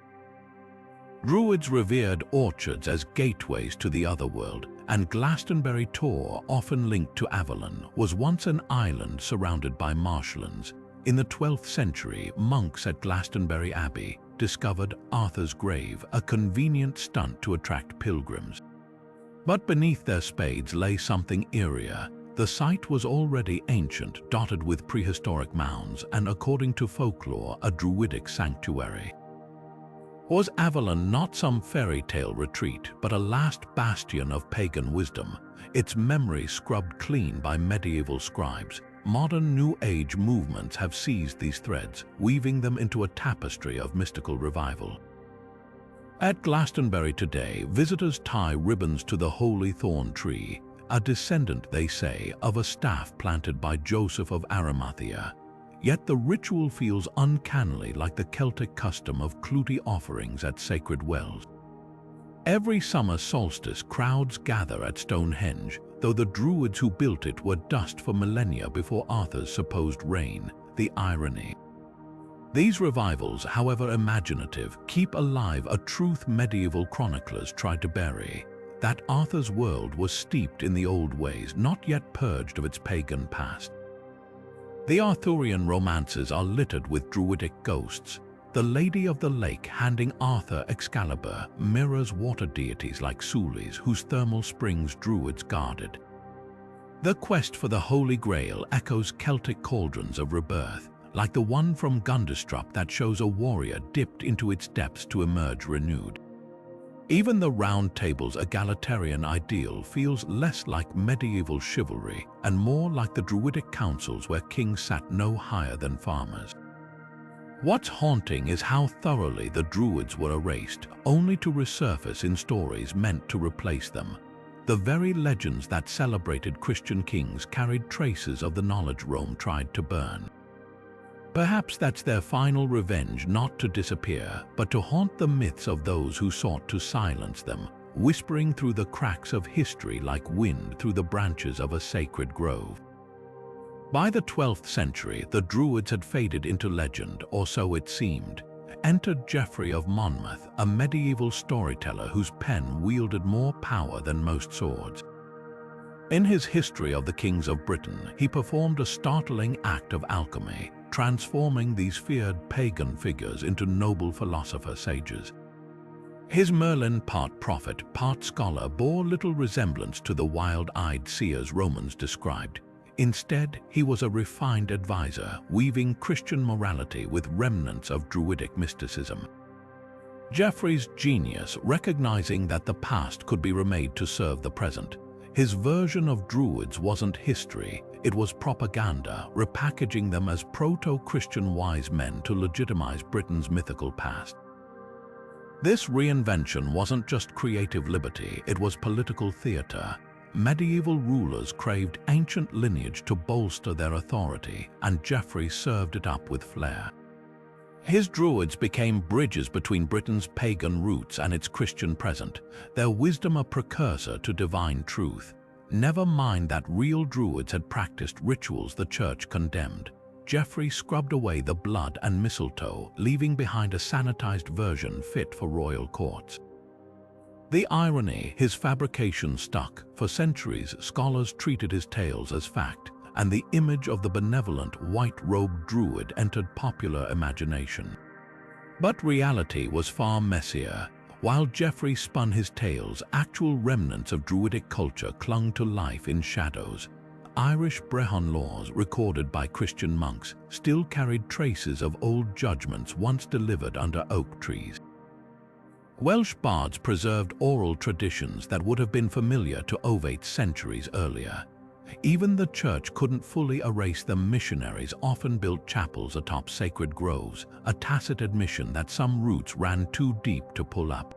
Druids revered orchards as gateways to the otherworld, and Glastonbury Tor, often linked to Avalon, was once an island surrounded by marshlands. In the 12th century, monks at Glastonbury Abbey discovered Arthur's grave, a convenient stunt to attract pilgrims. But beneath their spades lay something eerier. The site was already ancient, dotted with prehistoric mounds, and according to folklore, a druidic sanctuary. Was Avalon not some fairy tale retreat, but a last bastion of pagan wisdom, its memory scrubbed clean by medieval scribes? Modern New Age movements have seized these threads, weaving them into a tapestry of mystical revival. At Glastonbury today, visitors tie ribbons to the holy thorn tree, a descendant, they say, of a staff planted by Joseph of Arimathea. Yet the ritual feels uncannily like the Celtic custom of clooty offerings at sacred wells. Every summer solstice, crowds gather at Stonehenge, though the Druids who built it were dust for millennia before Arthur's supposed reign. The irony. These revivals, however imaginative, keep alive a truth medieval chroniclers tried to bury: that Arthur's world was steeped in the old ways, not yet purged of its pagan past. The Arthurian romances are littered with druidic ghosts. The Lady of the Lake handing Arthur Excalibur mirrors water deities like Sulis, whose thermal springs Druids guarded. The quest for the Holy Grail echoes Celtic cauldrons of rebirth, like the one from Gundestrup that shows a warrior dipped into its depths to emerge renewed. Even the Round Table's egalitarian ideal feels less like medieval chivalry and more like the Druidic councils where kings sat no higher than farmers. What's haunting is how thoroughly the Druids were erased, only to resurface in stories meant to replace them. The very legends that celebrated Christian kings carried traces of the knowledge Rome tried to burn. Perhaps that's their final revenge, not to disappear, but to haunt the myths of those who sought to silence them, whispering through the cracks of history like wind through the branches of a sacred grove. By the 12th century, the Druids had faded into legend, or so it seemed. Entered Geoffrey of Monmouth, a medieval storyteller whose pen wielded more power than most swords. In his History of the Kings of Britain, he performed a startling act of alchemy, transforming these feared pagan figures into noble philosopher sages. His Merlin, part prophet, part scholar, bore little resemblance to the wild-eyed seers Romans described. Instead, he was a refined advisor, weaving Christian morality with remnants of Druidic mysticism. Geoffrey's genius, recognizing that the past could be remade to serve the present. His version of Druids wasn't history, it was propaganda, repackaging them as proto-Christian wise men to legitimize Britain's mythical past. This reinvention wasn't just creative liberty, it was political theater. Medieval rulers craved ancient lineage to bolster their authority, and Geoffrey served it up with flair. His Druids became bridges between Britain's pagan roots and its Christian present, their wisdom a precursor to divine truth. Never mind that real Druids had practiced rituals the Church condemned. Geoffrey scrubbed away the blood and mistletoe, leaving behind a sanitized version fit for royal courts. The irony, his fabrication stuck. For centuries, scholars treated his tales as fact, and the image of the benevolent white-robed druid entered popular imagination. But reality was far messier. While Geoffrey spun his tales, actual remnants of druidic culture clung to life in shadows. Irish Brehon laws, recorded by Christian monks, still carried traces of old judgments once delivered under oak trees. Welsh bards preserved oral traditions that would have been familiar to ovates centuries earlier. Even the church couldn't fully erase them. Missionaries often built chapels atop sacred groves, a tacit admission that some roots ran too deep to pull up.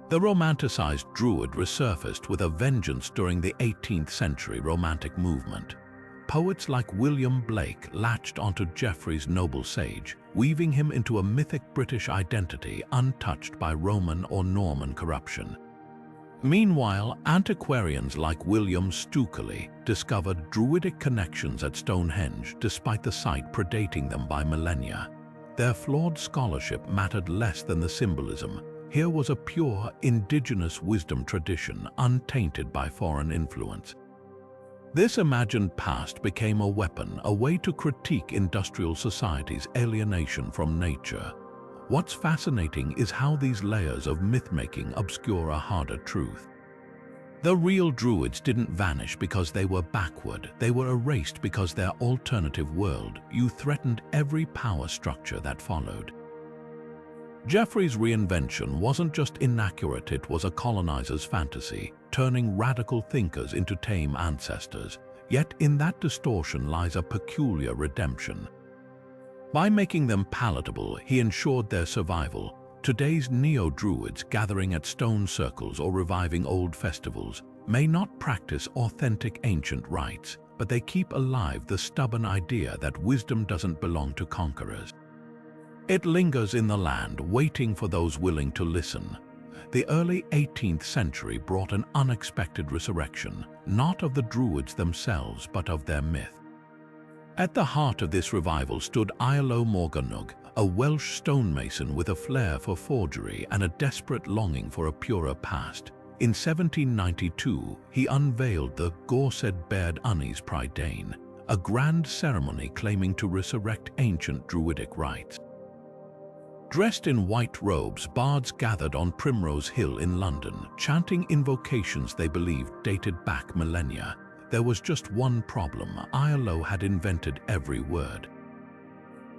The romanticized Druid resurfaced with a vengeance during the 18th century Romantic movement. Poets like William Blake latched onto Geoffrey's noble sage, weaving him into a mythic British identity untouched by Roman or Norman corruption. Meanwhile, antiquarians like William Stukeley discovered Druidic connections at Stonehenge despite the site predating them by millennia. Their flawed scholarship mattered less than the symbolism. Here was a pure, indigenous wisdom tradition untainted by foreign influence. This imagined past became a weapon, a way to critique industrial society's alienation from nature. What's fascinating is how these layers of myth-making obscure a harder truth. The real Druids didn't vanish because they were backward. They were erased because their alternative world threatened every power structure that followed. Geoffrey's reinvention wasn't just inaccurate, it was a colonizer's fantasy, turning radical thinkers into tame ancestors. Yet in that distortion lies a peculiar redemption. By making them palatable, he ensured their survival. Today's neo-druids gathering at stone circles or reviving old festivals may not practice authentic ancient rites, but they keep alive the stubborn idea that wisdom doesn't belong to conquerors. It lingers in the land, waiting for those willing to listen. The early 18th century brought an unexpected resurrection, not of the Druids themselves, but of their myth. At the heart of this revival stood Io Morganwg, a Welsh stonemason with a flair for forgery and a desperate longing for a purer past. In 1792, he unveiled the Gorsedd Baird Unis Prydain, a grand ceremony claiming to resurrect ancient Druidic rites. Dressed in white robes, bards gathered on Primrose Hill in London, chanting invocations they believed dated back millennia. There was just one problem: Io had invented every word.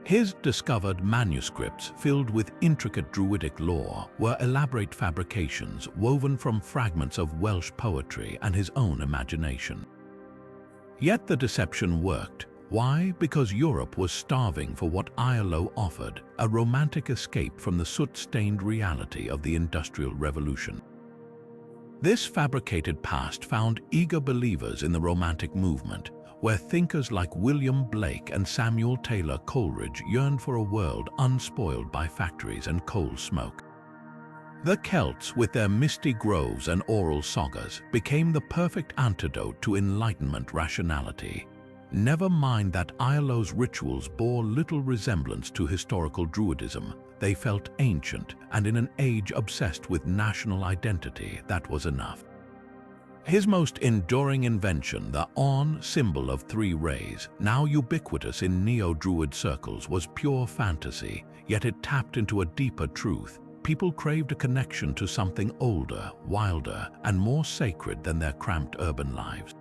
His discovered manuscripts, filled with intricate Druidic lore, were elaborate fabrications woven from fragments of Welsh poetry and his own imagination. Yet the deception worked. Why? Because Europe was starving for what Io offered, a romantic escape from the soot-stained reality of the Industrial Revolution. This fabricated past found eager believers in the Romantic movement, where thinkers like William Blake and Samuel Taylor Coleridge yearned for a world unspoiled by factories and coal smoke. The Celts, with their misty groves and oral sagas, became the perfect antidote to Enlightenment rationality. Never mind that Io's rituals bore little resemblance to historical Druidism. They felt ancient, and in an age obsessed with national identity, that was enough. His most enduring invention, the awn, symbol of three rays, now ubiquitous in neo-Druid circles, was pure fantasy, yet it tapped into a deeper truth. People craved a connection to something older, wilder, and more sacred than their cramped urban lives.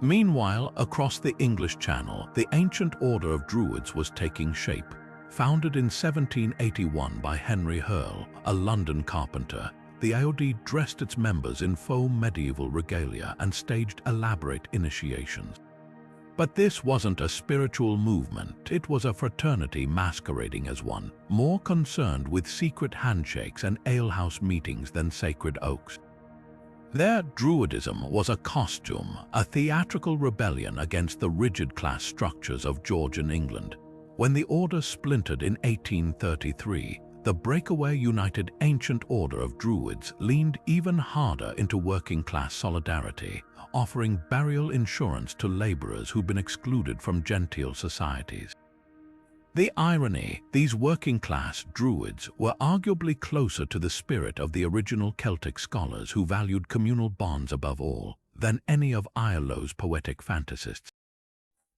Meanwhile, across the English Channel, the ancient order of Druids was taking shape. Founded in 1781 by Henry Hurle, a London carpenter, the IOD dressed its members in faux medieval regalia and staged elaborate initiations. But this wasn't a spiritual movement, it was a fraternity masquerading as one, more concerned with secret handshakes and alehouse meetings than sacred oaks. Their Druidism was a costume, a theatrical rebellion against the rigid class structures of Georgian England. When the order splintered in 1833, the breakaway United Ancient Order of Druids leaned even harder into working-class solidarity, offering burial insurance to laborers who'd been excluded from genteel societies. The irony, these working-class Druids were arguably closer to the spirit of the original Celtic scholars who valued communal bonds above all than any of Io's poetic fantasists.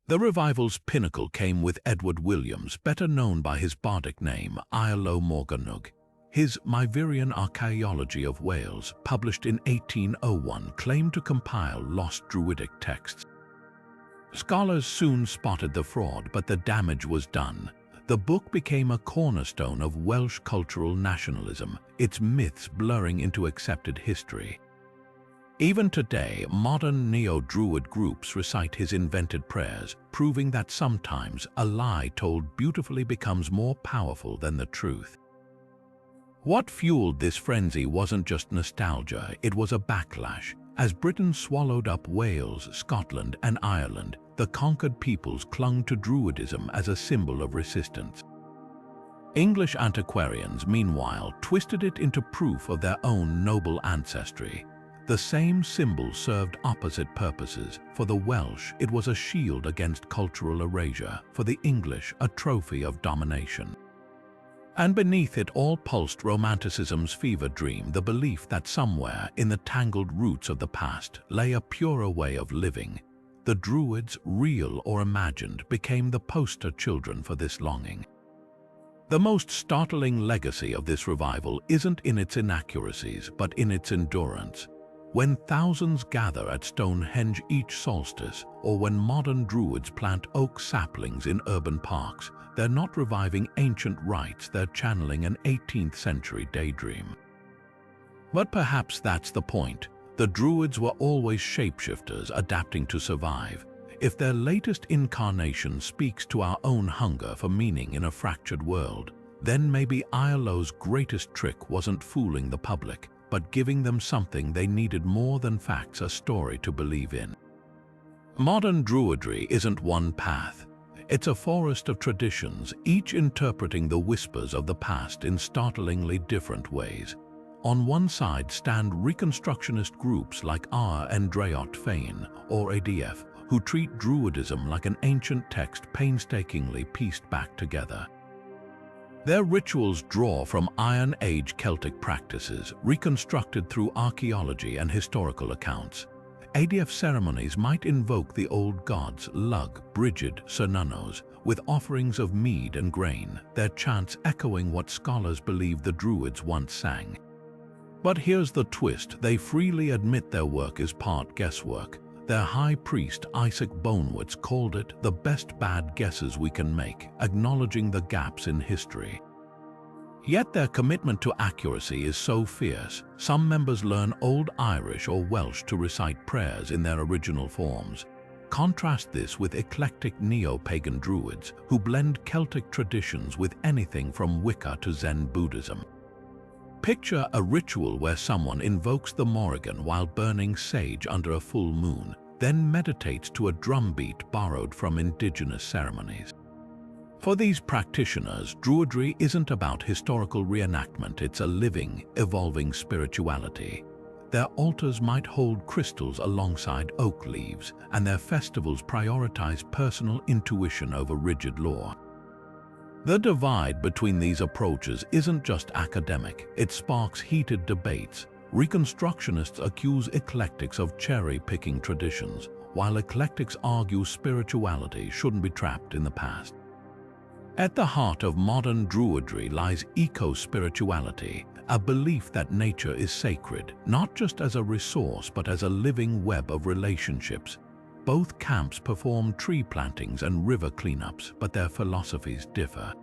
The revival's pinnacle came with Edward Williams, better known by his bardic name, Io Morganwg. His Myvyrian Archaeology of Wales, published in 1801, claimed to compile lost druidic texts. Scholars soon spotted the fraud, but the damage was done. The book became a cornerstone of Welsh cultural nationalism, its myths blurring into accepted history. Even today, modern neo-Druid groups recite his invented prayers, proving that sometimes a lie told beautifully becomes more powerful than the truth. What fueled this frenzy wasn't just nostalgia, it was a backlash. As Britain swallowed up Wales, Scotland, and Ireland, the conquered peoples clung to Druidism as a symbol of resistance. English antiquarians, meanwhile, twisted it into proof of their own noble ancestry. The same symbol served opposite purposes. For the Welsh, it was a shield against cultural erasure. For the English, a trophy of domination. And beneath it all pulsed Romanticism's fever dream, the belief that somewhere in the tangled roots of the past lay a purer way of living. The Druids, real or imagined, became the poster children for this longing. The most startling legacy of this revival isn't in its inaccuracies, but in its endurance. When thousands gather at Stonehenge each solstice, or when modern Druids plant oak saplings in urban parks, they're not reviving ancient rites, they're channeling an 18th century daydream. But perhaps that's the point. The Druids were always shapeshifters, adapting to survive. If their latest incarnation speaks to our own hunger for meaning in a fractured world, then maybe Io's greatest trick wasn't fooling the public, but giving them something they needed more than facts, a story to believe in. Modern Druidry isn't one path. It's a forest of traditions, each interpreting the whispers of the past in startlingly different ways. On one side stand Reconstructionist groups like Ar Endraot Fain, or ADF, who treat Druidism like an ancient text painstakingly pieced back together. Their rituals draw from Iron Age Celtic practices, reconstructed through archaeology and historical accounts. ADF ceremonies might invoke the old gods Lug, Brigid, Cernunnos, with offerings of mead and grain, their chants echoing what scholars believe the Druids once sang. But here's the twist: they freely admit their work is part guesswork. Their high priest, Isaac Bonewoods, called it the best bad guesses we can make, acknowledging the gaps in history. Yet their commitment to accuracy is so fierce, some members learn Old Irish or Welsh to recite prayers in their original forms. Contrast this with eclectic neo-pagan Druids, who blend Celtic traditions with anything from Wicca to Zen Buddhism. Picture a ritual where someone invokes the Morrigan while burning sage under a full moon, then meditates to a drumbeat borrowed from indigenous ceremonies. For these practitioners, Druidry isn't about historical reenactment, it's a living, evolving spirituality. Their altars might hold crystals alongside oak leaves, and their festivals prioritize personal intuition over rigid law. The divide between these approaches isn't just academic, it sparks heated debates. Reconstructionists accuse eclectics of cherry-picking traditions, while eclectics argue spirituality shouldn't be trapped in the past. At the heart of modern Druidry lies eco-spirituality, a belief that nature is sacred, not just as a resource but as a living web of relationships. Both camps perform tree plantings and river cleanups, but their philosophies differ.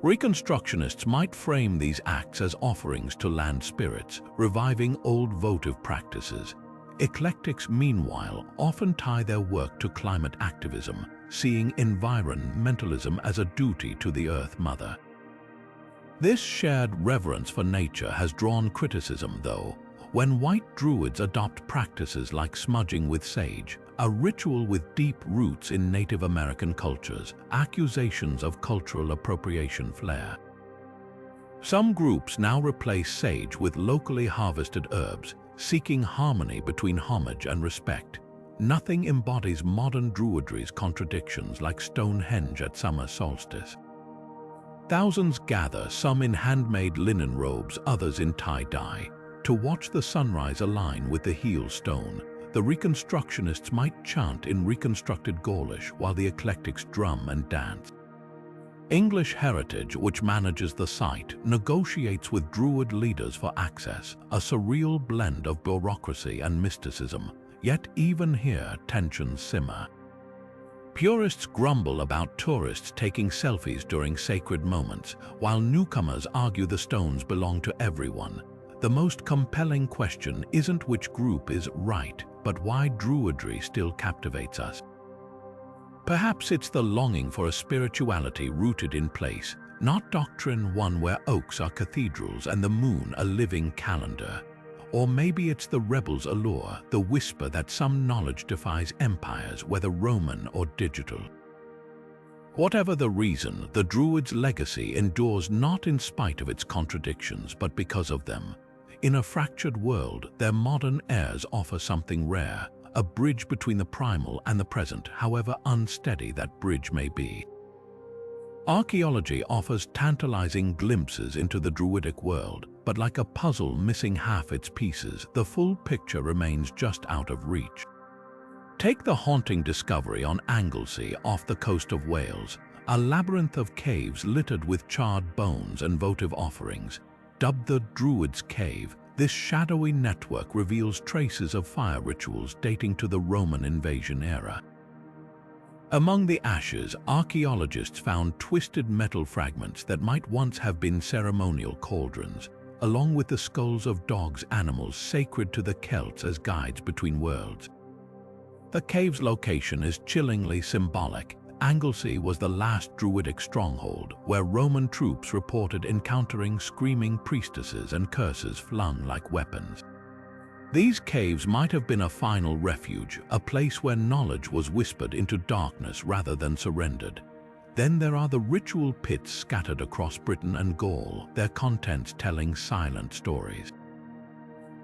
Reconstructionists might frame these acts as offerings to land spirits, reviving old votive practices. Eclectics, meanwhile, often tie their work to climate activism, seeing environmentalism as a duty to the Earth Mother. This shared reverence for nature has drawn criticism, though. When white Druids adopt practices like smudging with sage, a ritual with deep roots in Native American cultures, accusations of cultural appropriation flare. Some groups now replace sage with locally harvested herbs, seeking harmony between homage and respect. Nothing embodies modern druidry's contradictions like Stonehenge at summer solstice. Thousands gather, some in handmade linen robes, others in tie-dye, to watch the sunrise align with the heel stone. The Reconstructionists might chant in reconstructed Gaulish while the eclectics drum and dance. English Heritage, which manages the site, negotiates with Druid leaders for access, a surreal blend of bureaucracy and mysticism, yet even here tensions simmer. Purists grumble about tourists taking selfies during sacred moments, while newcomers argue the stones belong to everyone. The most compelling question isn't which group is right, but why druidry still captivates us. Perhaps it's the longing for a spirituality rooted in place, not doctrine, one where oaks are cathedrals and the moon a living calendar. Or maybe it's the rebel's allure, the whisper that some knowledge defies empires, whether Roman or digital. Whatever the reason, the Druids' legacy endures not in spite of its contradictions, but because of them. In a fractured world, their modern heirs offer something rare, a bridge between the primal and the present, however unsteady that bridge may be. Archaeology offers tantalizing glimpses into the Druidic world, but like a puzzle missing half its pieces, the full picture remains just out of reach. Take the haunting discovery on Anglesey off the coast of Wales, a labyrinth of caves littered with charred bones and votive offerings. Dubbed the Druids' Cave, this shadowy network reveals traces of fire rituals dating to the Roman invasion era. Among the ashes, archaeologists found twisted metal fragments that might once have been ceremonial cauldrons, along with the skulls of dogs, animals sacred to the Celts as guides between worlds. The cave's location is chillingly symbolic. Anglesey was the last Druidic stronghold, where Roman troops reported encountering screaming priestesses and curses flung like weapons. These caves might have been a final refuge, a place where knowledge was whispered into darkness rather than surrendered. Then there are the ritual pits scattered across Britain and Gaul, their contents telling silent stories.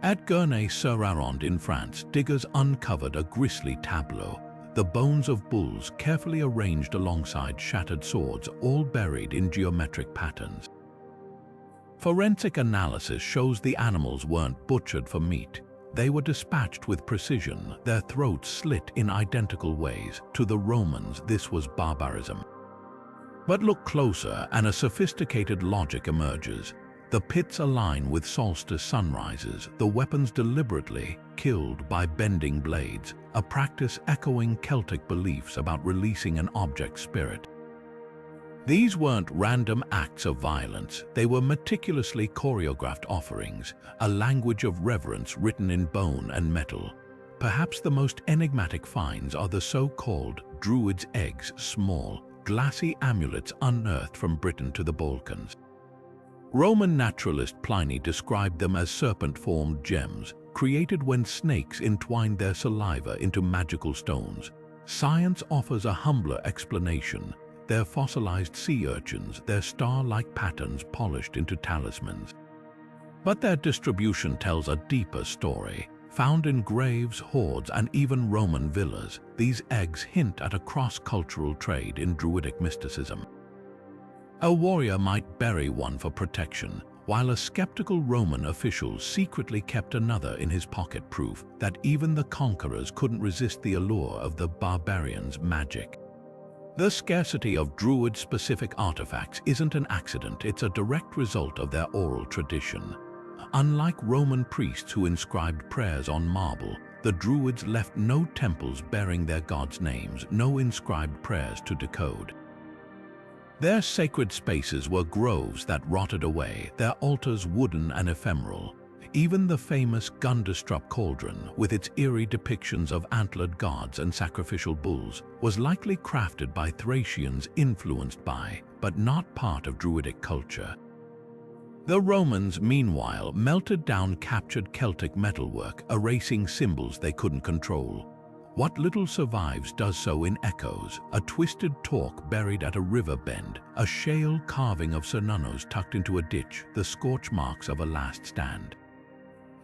At Gournay-sur-Arronde in France, diggers uncovered a grisly tableau, the bones of bulls carefully arranged alongside shattered swords, all buried in geometric patterns. Forensic analysis shows the animals weren't butchered for meat. They were dispatched with precision, their throats slit in identical ways. To the Romans, this was barbarism. But look closer and a sophisticated logic emerges. The pits align with solstice sunrises, the weapons deliberately killed by bending blades, a practice echoing Celtic beliefs about releasing an object's spirit. These weren't random acts of violence, they were meticulously choreographed offerings, a language of reverence written in bone and metal. Perhaps the most enigmatic finds are the so-called Druids' eggs, small, glassy amulets unearthed from Britain to the Balkans. Roman naturalist Pliny described them as serpent-formed gems, created when snakes entwined their saliva into magical stones. Science offers a humbler explanation. They're fossilized sea urchins, their star-like patterns polished into talismans. But their distribution tells a deeper story. Found in graves, hoards, and even Roman villas, these eggs hint at a cross-cultural trade in Druidic mysticism. A warrior might bury one for protection, while a skeptical Roman official secretly kept another in his pocket, proof that even the conquerors couldn't resist the allure of the barbarians' magic. The scarcity of Druid-specific artifacts isn't an accident, it's a direct result of their oral tradition. Unlike Roman priests who inscribed prayers on marble, the Druids left no temples bearing their gods' names, no inscribed prayers to decode. Their sacred spaces were groves that rotted away, their altars wooden and ephemeral. Even the famous Gundestrup cauldron, with its eerie depictions of antlered gods and sacrificial bulls, was likely crafted by Thracians influenced by, but not part of Druidic culture. The Romans, meanwhile, melted down captured Celtic metalwork, erasing symbols they couldn't control. What little survives does so in echoes, a twisted talk buried at a river bend, a shale carving of Sir Nunnos tucked into a ditch, the scorch marks of a last stand.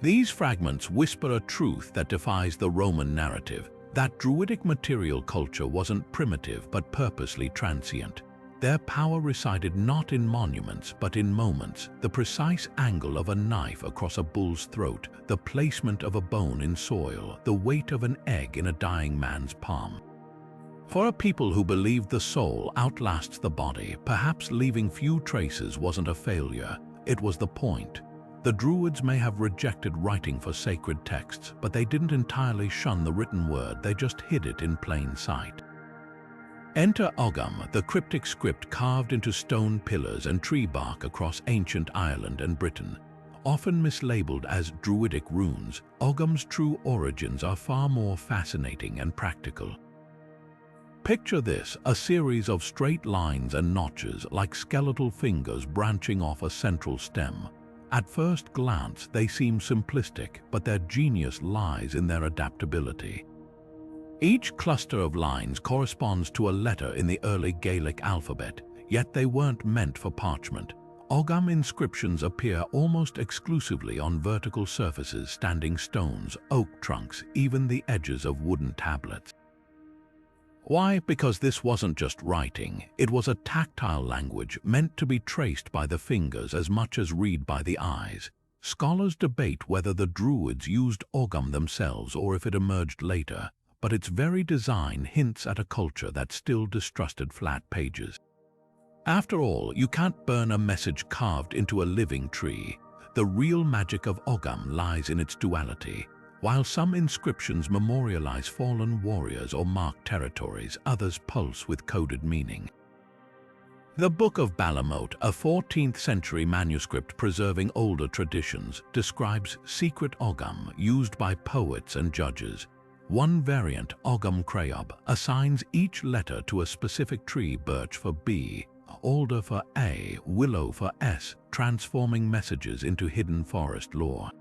These fragments whisper a truth that defies the Roman narrative, that Druidic material culture wasn't primitive but purposely transient. Their power resided not in monuments but in moments, the precise angle of a knife across a bull's throat, the placement of a bone in soil, the weight of an egg in a dying man's palm. For a people who believed the soul outlasts the body, perhaps leaving few traces wasn't a failure, it was the point. The Druids may have rejected writing for sacred texts, but they didn't entirely shun the written word, they just hid it in plain sight. Enter Ogham, the cryptic script carved into stone pillars and tree bark across ancient Ireland and Britain. Often mislabeled as druidic runes, Ogham's true origins are far more fascinating and practical. Picture this, a series of straight lines and notches like skeletal fingers branching off a central stem. At first glance, they seem simplistic, but their genius lies in their adaptability. Each cluster of lines corresponds to a letter in the early Gaelic alphabet, yet they weren't meant for parchment. Ogham inscriptions appear almost exclusively on vertical surfaces, standing stones, oak trunks, even the edges of wooden tablets. Why? Because this wasn't just writing, it was a tactile language meant to be traced by the fingers as much as read by the eyes. Scholars debate whether the Druids used Ogham themselves or if it emerged later, but its very design hints at a culture that still distrusted flat pages. After all, you can't burn a message carved into a living tree. The real magic of Ogham lies in its duality. While some inscriptions memorialize fallen warriors or mark territories, others pulse with coded meaning. The Book of Balamote, a 14th century manuscript preserving older traditions, describes secret Ogham used by poets and judges. One variant, Ogham Craob, assigns each letter to a specific tree, birch for B, alder for A, willow for S, transforming messages into hidden forest lore.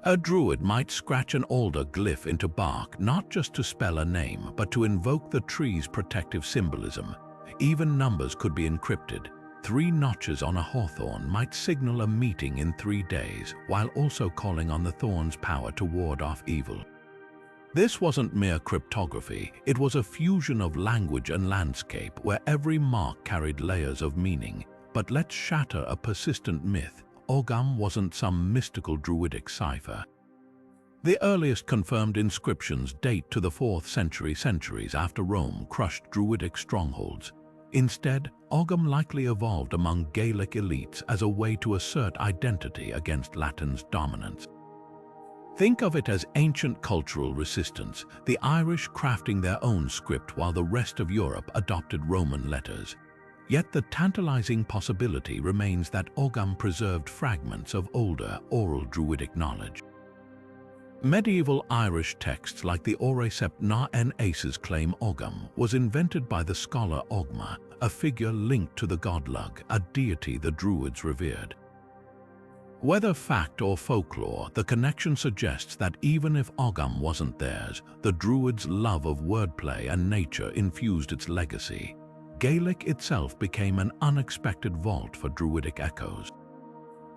A druid might scratch an alder glyph into bark not just to spell a name, but to invoke the tree's protective symbolism. Even numbers could be encrypted. 3 notches on a hawthorn might signal a meeting in 3 days, while also calling on the thorn's power to ward off evil. This wasn't mere cryptography, it was a fusion of language and landscape where every mark carried layers of meaning. But let's shatter a persistent myth. Ogham wasn't some mystical druidic cipher. The earliest confirmed inscriptions date to the 4th century, centuries after Rome crushed druidic strongholds. Instead, Ogham likely evolved among Gaelic elites as a way to assert identity against Latin's dominance. Think of it as ancient cultural resistance, the Irish crafting their own script while the rest of Europe adopted Roman letters. Yet the tantalizing possibility remains that Ogham preserved fragments of older oral druidic knowledge. Medieval Irish texts like the Oracept na en Aces claim Ogham was invented by the scholar Ogma, a figure linked to the god Lug, a deity the Druids revered. Whether fact or folklore, the connection suggests that even if Ogham wasn't theirs, the Druids' love of wordplay and nature infused its legacy. Gaelic itself became an unexpected vault for Druidic echoes.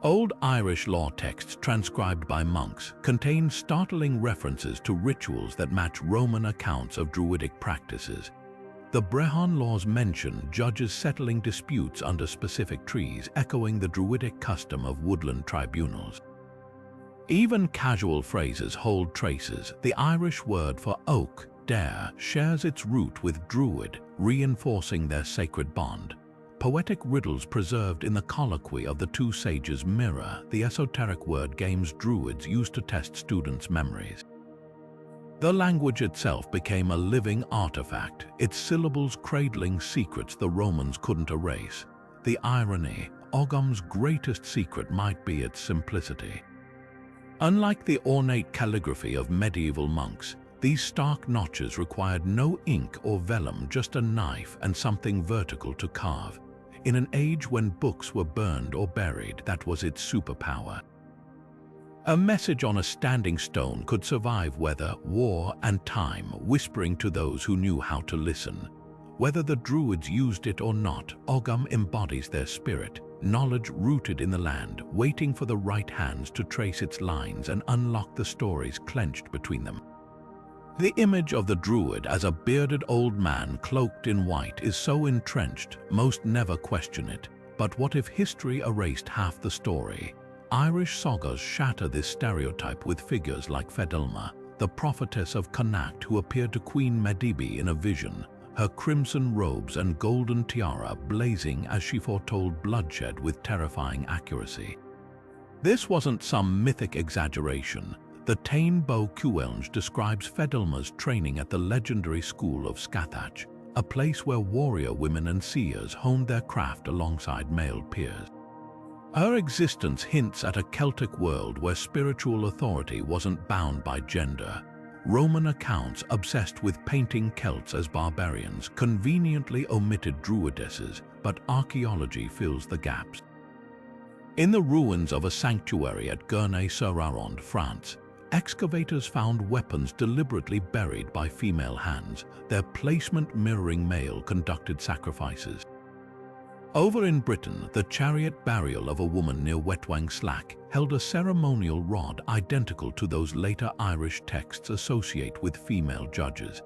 Old Irish law texts transcribed by monks contain startling references to rituals that match Roman accounts of Druidic practices. The Brehon laws mention judges settling disputes under specific trees, echoing the Druidic custom of woodland tribunals. Even casual phrases hold traces. The Irish word for oak, dare, shares its root with druid, reinforcing their sacred bond. Poetic riddles preserved in the colloquy of the 2 sages mirror the esoteric word games Druids used to test students' memories. The language itself became a living artifact, its syllables cradling secrets the Romans couldn't erase. The irony, Ogham's greatest secret might be its simplicity. Unlike the ornate calligraphy of medieval monks, these stark notches required no ink or vellum, just a knife and something vertical to carve. In an age when books were burned or buried, that was its superpower. A message on a standing stone could survive weather, war, and time, whispering to those who knew how to listen. Whether the Druids used it or not, Ogham embodies their spirit, knowledge rooted in the land, waiting for the right hands to trace its lines and unlock the stories clenched between them. The image of the Druid as a bearded old man cloaked in white is so entrenched, most never question it. But what if history erased half the story? Irish sagas shatter this stereotype with figures like Fedelma, the prophetess of Connacht who appeared to Queen Medb in a vision, her crimson robes and golden tiara blazing as she foretold bloodshed with terrifying accuracy. This wasn't some mythic exaggeration. The Táin Bó Cúailnge describes Fedelma's training at the legendary school of Scathach, a place where warrior women and seers honed their craft alongside male peers. Her existence hints at a Celtic world where spiritual authority wasn't bound by gender. Roman accounts obsessed with painting Celts as barbarians conveniently omitted druidesses, but archaeology fills the gaps. In the ruins of a sanctuary at Gournay-sur-Aronde, France, excavators found weapons deliberately buried by female hands, their placement mirroring male-conducted sacrifices. Over in Britain, the chariot burial of a woman near Wetwang Slack held a ceremonial rod identical to those later Irish texts associate with female judges.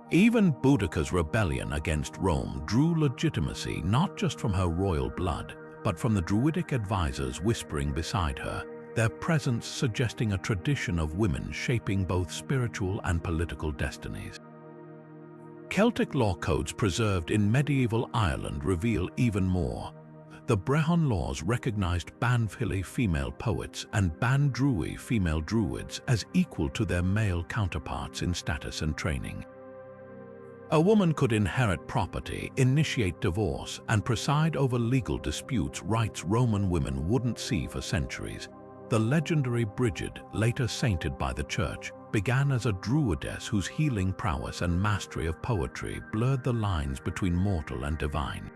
Even Boudicca's rebellion against Rome drew legitimacy not just from her royal blood, but from the druidic advisors whispering beside her, their presence suggesting a tradition of women shaping both spiritual and political destinies. Celtic law codes preserved in medieval Ireland reveal even more. The Brehon laws recognized Banfili female poets and Bandrui female druids as equal to their male counterparts in status and training. A woman could inherit property, initiate divorce, and preside over legal disputes, rights Roman women wouldn't see for centuries. The legendary Brigid, later sainted by the Church, began as a druidess whose healing prowess and mastery of poetry blurred the lines between mortal and divine.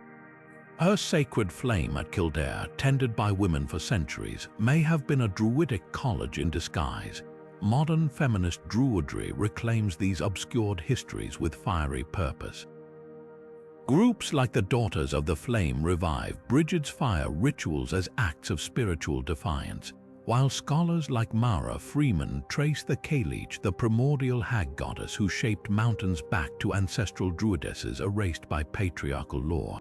Her sacred flame at Kildare, tended by women for centuries, may have been a druidic college in disguise. Modern feminist druidry reclaims these obscured histories with fiery purpose. Groups like the Daughters of the Flame revive Brigid's fire rituals as acts of spiritual defiance, while scholars like Mara Freeman trace the Cailleach, the primordial hag goddess who shaped mountains, back to ancestral druidesses erased by patriarchal law.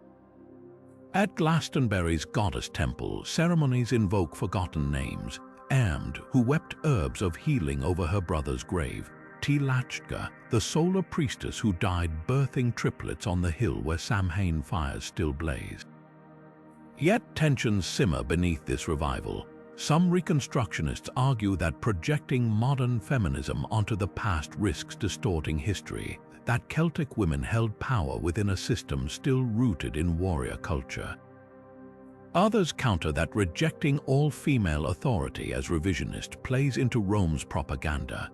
At Glastonbury's Goddess Temple, ceremonies invoke forgotten names. Eamd, who wept herbs of healing over her brother's grave. Tílachta, the solar priestess who died birthing triplets on the hill where Samhain fires still blaze. Yet tensions simmer beneath this revival. Some reconstructionists argue that projecting modern feminism onto the past risks distorting history, that Celtic women held power within a system still rooted in warrior culture. Others counter that rejecting all female authority as revisionist plays into Rome's propaganda.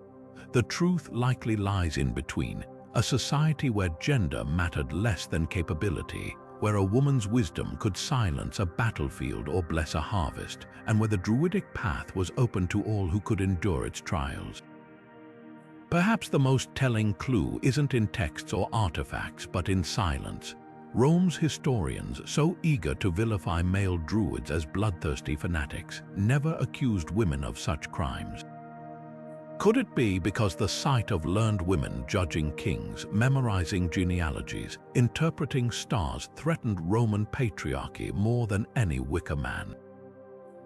The truth likely lies in between, a society where gender mattered less than capability, where a woman's wisdom could silence a battlefield or bless a harvest, and where the druidic path was open to all who could endure its trials. Perhaps the most telling clue isn't in texts or artifacts, but in silence. Rome's historians, so eager to vilify male druids as bloodthirsty fanatics, never accused women of such crimes. Could it be because the sight of learned women judging kings, memorizing genealogies, interpreting stars threatened Roman patriarchy more than any wicker man?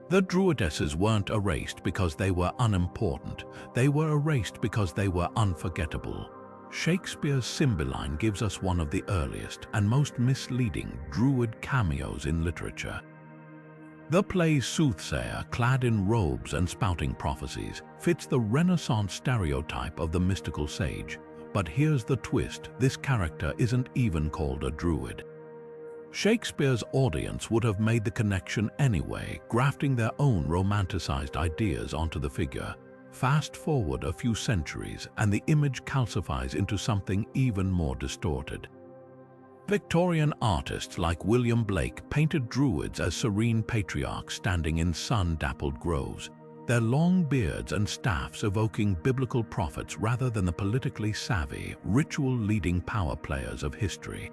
The druidesses weren't erased because they were unimportant, they were erased because they were unforgettable. Shakespeare's Cymbeline gives us one of the earliest and most misleading druid cameos in literature. The play's soothsayer, clad in robes and spouting prophecies, fits the Renaissance stereotype of the mystical sage. But here's the twist, this character isn't even called a druid. Shakespeare's audience would have made the connection anyway, grafting their own romanticized ideas onto the figure. Fast forward a few centuries, and the image calcifies into something even more distorted. Victorian artists like William Blake painted druids as serene patriarchs standing in sun-dappled groves. their long beards and staffs evoking biblical prophets rather than the politically savvy, ritual-leading power players of history.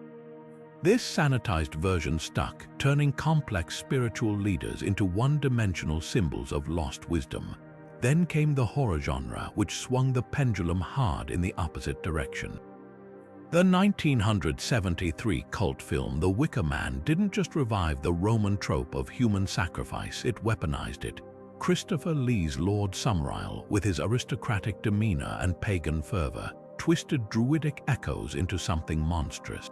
This sanitized version stuck, turning complex spiritual leaders into one-dimensional symbols of lost wisdom. Then came the horror genre, which swung the pendulum hard in the opposite direction. The 1973 cult film The Wicker Man didn't just revive the Roman trope of human sacrifice, it weaponized it. Christopher Lee's Lord Summerisle, with his aristocratic demeanor and pagan fervor, twisted druidic echoes into something monstrous.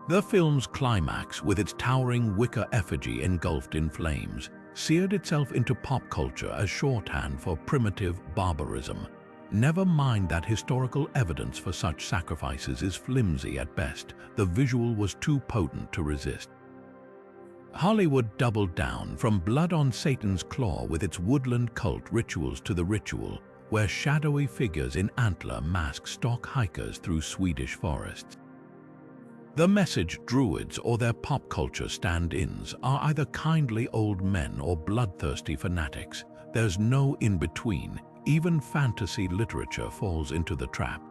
The film's climax, with its towering wicker effigy engulfed in flames, seared itself into pop culture as shorthand for primitive barbarism. Never mind that historical evidence for such sacrifices is flimsy at best, the visual was too potent to resist. Hollywood doubled down, from Blood on Satan's Claw with its woodland cult rituals to The Ritual, where shadowy figures in antler mask stalk hikers through Swedish forests. The message Druids or their pop culture stand-ins are either kindly old men or bloodthirsty fanatics. There's no in-between. Even fantasy literature falls into the trap.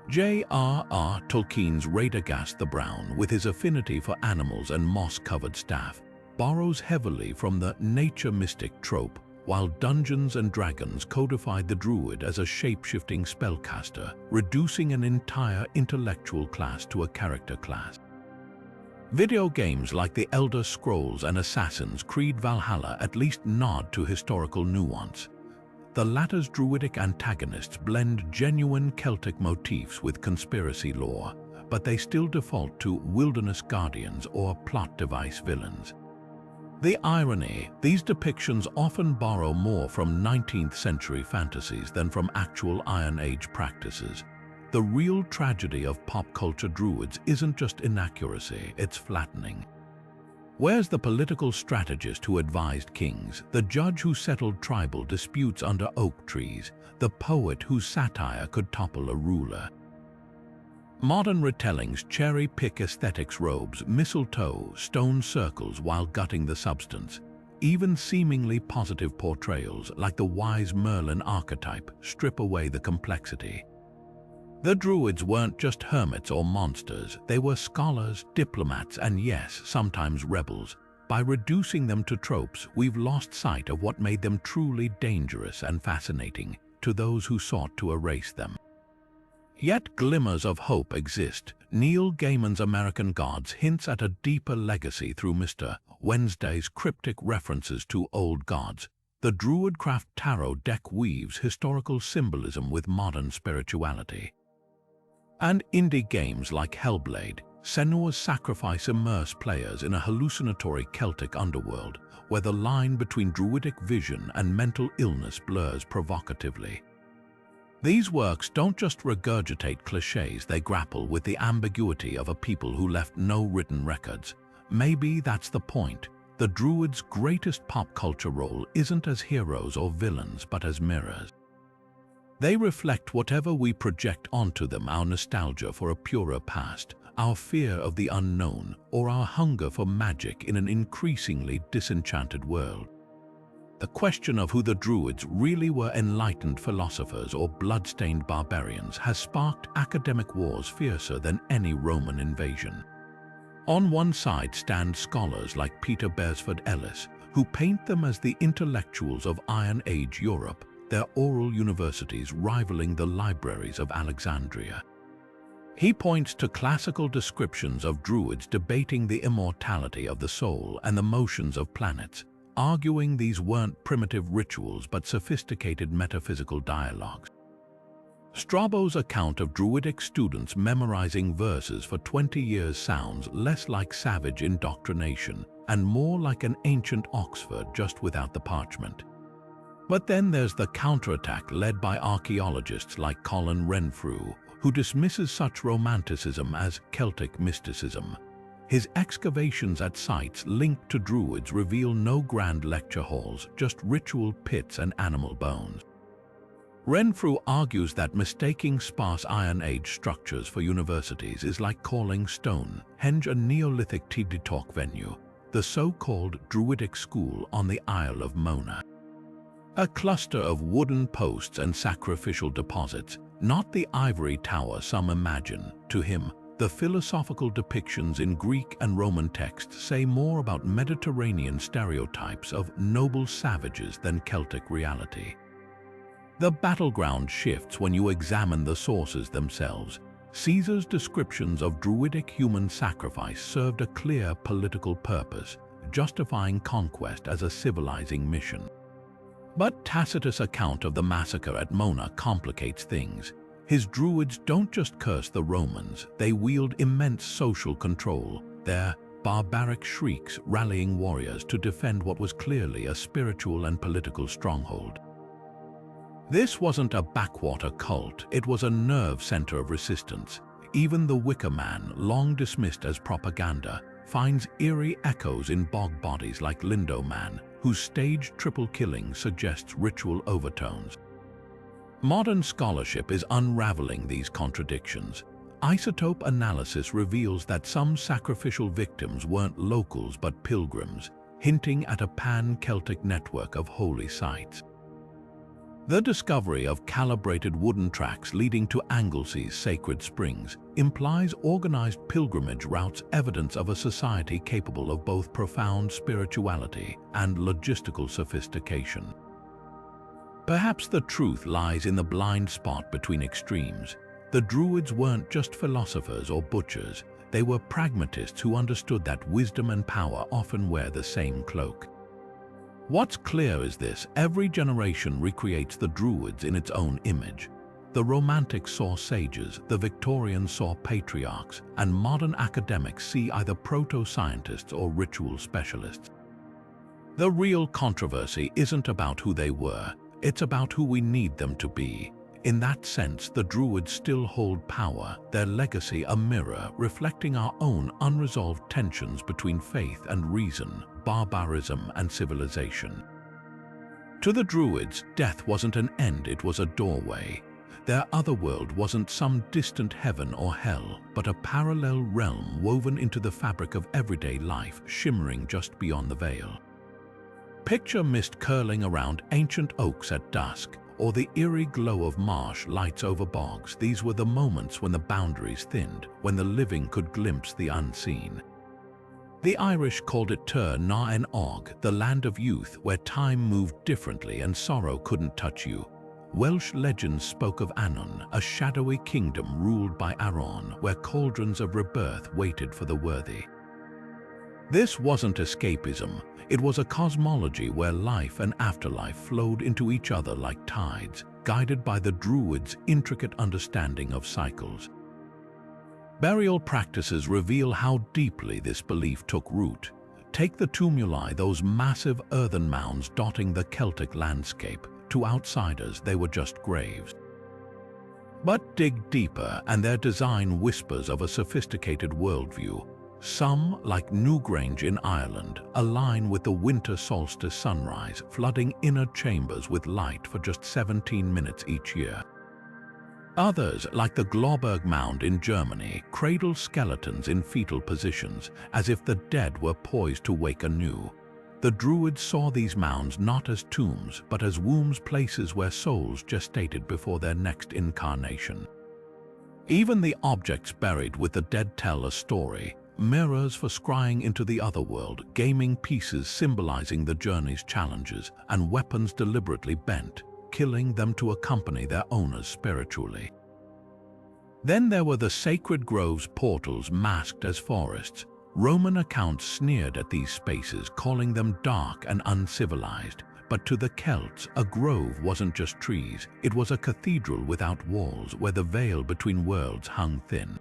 J.R.R. Tolkien's Radagast the Brown, with his affinity for animals and moss-covered staff, borrows heavily from the nature mystic trope, while Dungeons & Dragons codified the Druid as a shape-shifting spellcaster, reducing an entire intellectual class to a character class. Video games like The Elder Scrolls and Assassin's Creed Valhalla at least nod to historical nuance. The latter's druidic antagonists blend genuine Celtic motifs with conspiracy lore, but they still default to wilderness guardians or plot device villains. The irony, these depictions often borrow more from 19th century fantasies than from actual Iron Age practices. The real tragedy of pop culture druids isn't just inaccuracy, it's flattening. Where's the political strategist who advised kings, the judge who settled tribal disputes under oak trees, the poet whose satire could topple a ruler? Modern retellings cherry-pick aesthetics robes, mistletoe, stone circles while gutting the substance. Even seemingly positive portrayals, like the wise Merlin archetype, strip away the complexity. The Druids weren't just hermits or monsters, they were scholars, diplomats, and yes, sometimes rebels. By reducing them to tropes, we've lost sight of what made them truly dangerous and fascinating to those who sought to erase them. Yet glimmers of hope exist. Neil Gaiman's American Gods hints at a deeper legacy through Mr. Wednesday's cryptic references to old gods. The Druidcraft Tarot deck weaves historical symbolism with modern spirituality. And indie games like Hellblade, Senua's Sacrifice immerse players in a hallucinatory Celtic underworld, where the line between druidic vision and mental illness blurs provocatively. These works don't just regurgitate cliches, they grapple with the ambiguity of a people who left no written records. Maybe that's the point. The Druids' greatest pop culture role isn't as heroes or villains, but as mirrors. They reflect whatever we project onto them, our nostalgia for a purer past, our fear of the unknown, or our hunger for magic in an increasingly disenchanted world. The question of who the Druids really were, enlightened philosophers or blood-stained barbarians, has sparked academic wars fiercer than any Roman invasion. On one side stand scholars like Peter Beresford Ellis, who paint them as the intellectuals of Iron Age Europe, their oral universities rivaling the libraries of Alexandria. He points to classical descriptions of Druids debating the immortality of the soul and the motions of planets, arguing these weren't primitive rituals but sophisticated metaphysical dialogues. Strabo's account of Druidic students memorizing verses for 20 years sounds less like savage indoctrination and more like an ancient Oxford, just without the parchment. But then there's the counterattack led by archaeologists like Colin Renfrew, who dismisses such romanticism as Celtic mysticism. His excavations at sites linked to Druids reveal no grand lecture halls, just ritual pits and animal bones. Renfrew argues that mistaking sparse Iron Age structures for universities is like calling Stonehenge a Neolithic tea talk venue, the so-called Druidic school on the Isle of Mona. A cluster of wooden posts and sacrificial deposits, not the ivory tower some imagine. To him, the philosophical depictions in Greek and Roman texts say more about Mediterranean stereotypes of noble savages than Celtic reality. The battleground shifts when you examine the sources themselves. Caesar's descriptions of druidic human sacrifice served a clear political purpose, justifying conquest as a civilizing mission. But Tacitus' account of the massacre at Mona complicates things. His Druids don't just curse the Romans, they wield immense social control, their barbaric shrieks rallying warriors to defend what was clearly a spiritual and political stronghold. This wasn't a backwater cult, it was a nerve center of resistance. Even the Wicker Man, long dismissed as propaganda, finds eerie echoes in bog bodies like Lindo Man, whose staged triple killing suggests ritual overtones. Modern scholarship is unraveling these contradictions. Isotope analysis reveals that some sacrificial victims weren't locals but pilgrims, hinting at a pan-Celtic network of holy sites. The discovery of calibrated wooden tracks leading to Anglesea's sacred springs implies organized pilgrimage routes, evidence of a society capable of both profound spirituality and logistical sophistication. Perhaps the truth lies in the blind spot between extremes. The Druids weren't just philosophers or butchers, they were pragmatists who understood that wisdom and power often wear the same cloak. What's clear is this: every generation recreates the Druids in its own image. The Romantics saw sages, the Victorians saw patriarchs, and modern academics see either proto-scientists or ritual specialists. The real controversy isn't about who they were, it's about who we need them to be. In that sense, the Druids still hold power, their legacy a mirror reflecting our own unresolved tensions between faith and reason, barbarism and civilization. To the Druids, death wasn't an end, it was a doorway. Their otherworld wasn't some distant heaven or hell, but a parallel realm woven into the fabric of everyday life, shimmering just beyond the veil. Picture mist curling around ancient oaks at dusk, or the eerie glow of marsh lights over bogs. These were the moments when the boundaries thinned, when the living could glimpse the unseen. The Irish called it Tir na an Og, the land of youth, where time moved differently and sorrow couldn't touch you. Welsh legends spoke of Annwn, a shadowy kingdom ruled by Aron, where cauldrons of rebirth waited for the worthy. This wasn't escapism, it was a cosmology where life and afterlife flowed into each other like tides, guided by the Druids' intricate understanding of cycles. Burial practices reveal how deeply this belief took root. Take the tumuli, those massive earthen mounds dotting the Celtic landscape. To outsiders, they were just graves. But dig deeper, and their design whispers of a sophisticated worldview. Some, like Newgrange in Ireland, align with the winter solstice sunrise, flooding inner chambers with light for just 17 minutes each year. Others, like the Glauberg Mound in Germany, cradle skeletons in fetal positions, as if the dead were poised to wake anew. The Druids saw these mounds not as tombs, but as wombs, places where souls gestated before their next incarnation. Even the objects buried with the dead tell a story. Mirrors for scrying into the otherworld, gaming pieces symbolizing the journey's challenges, and weapons deliberately bent, killing them to accompany their owners spiritually. Then there were the sacred groves, portals masked as forests. Roman accounts sneered at these spaces, calling them dark and uncivilized. But to the Celts, a grove wasn't just trees, it was a cathedral without walls where the veil between worlds hung thin.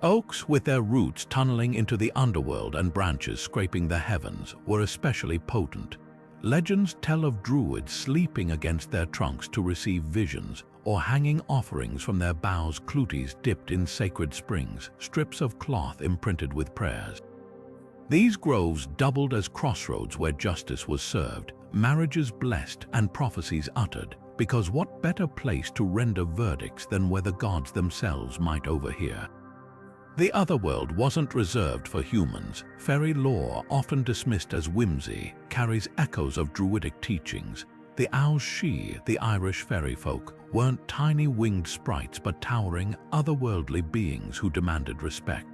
Oaks, with their roots tunneling into the underworld and branches scraping the heavens, were especially potent. Legends tell of Druids sleeping against their trunks to receive visions, or hanging offerings from their boughs, cluties dipped in sacred springs, strips of cloth imprinted with prayers. These groves doubled as crossroads where justice was served, marriages blessed, and prophecies uttered, because what better place to render verdicts than where the gods themselves might overhear? The otherworld wasn't reserved for humans. Fairy lore, often dismissed as whimsy, carries echoes of druidic teachings. The owls she, the Irish fairy folk, weren't tiny winged sprites but towering, otherworldly beings who demanded respect.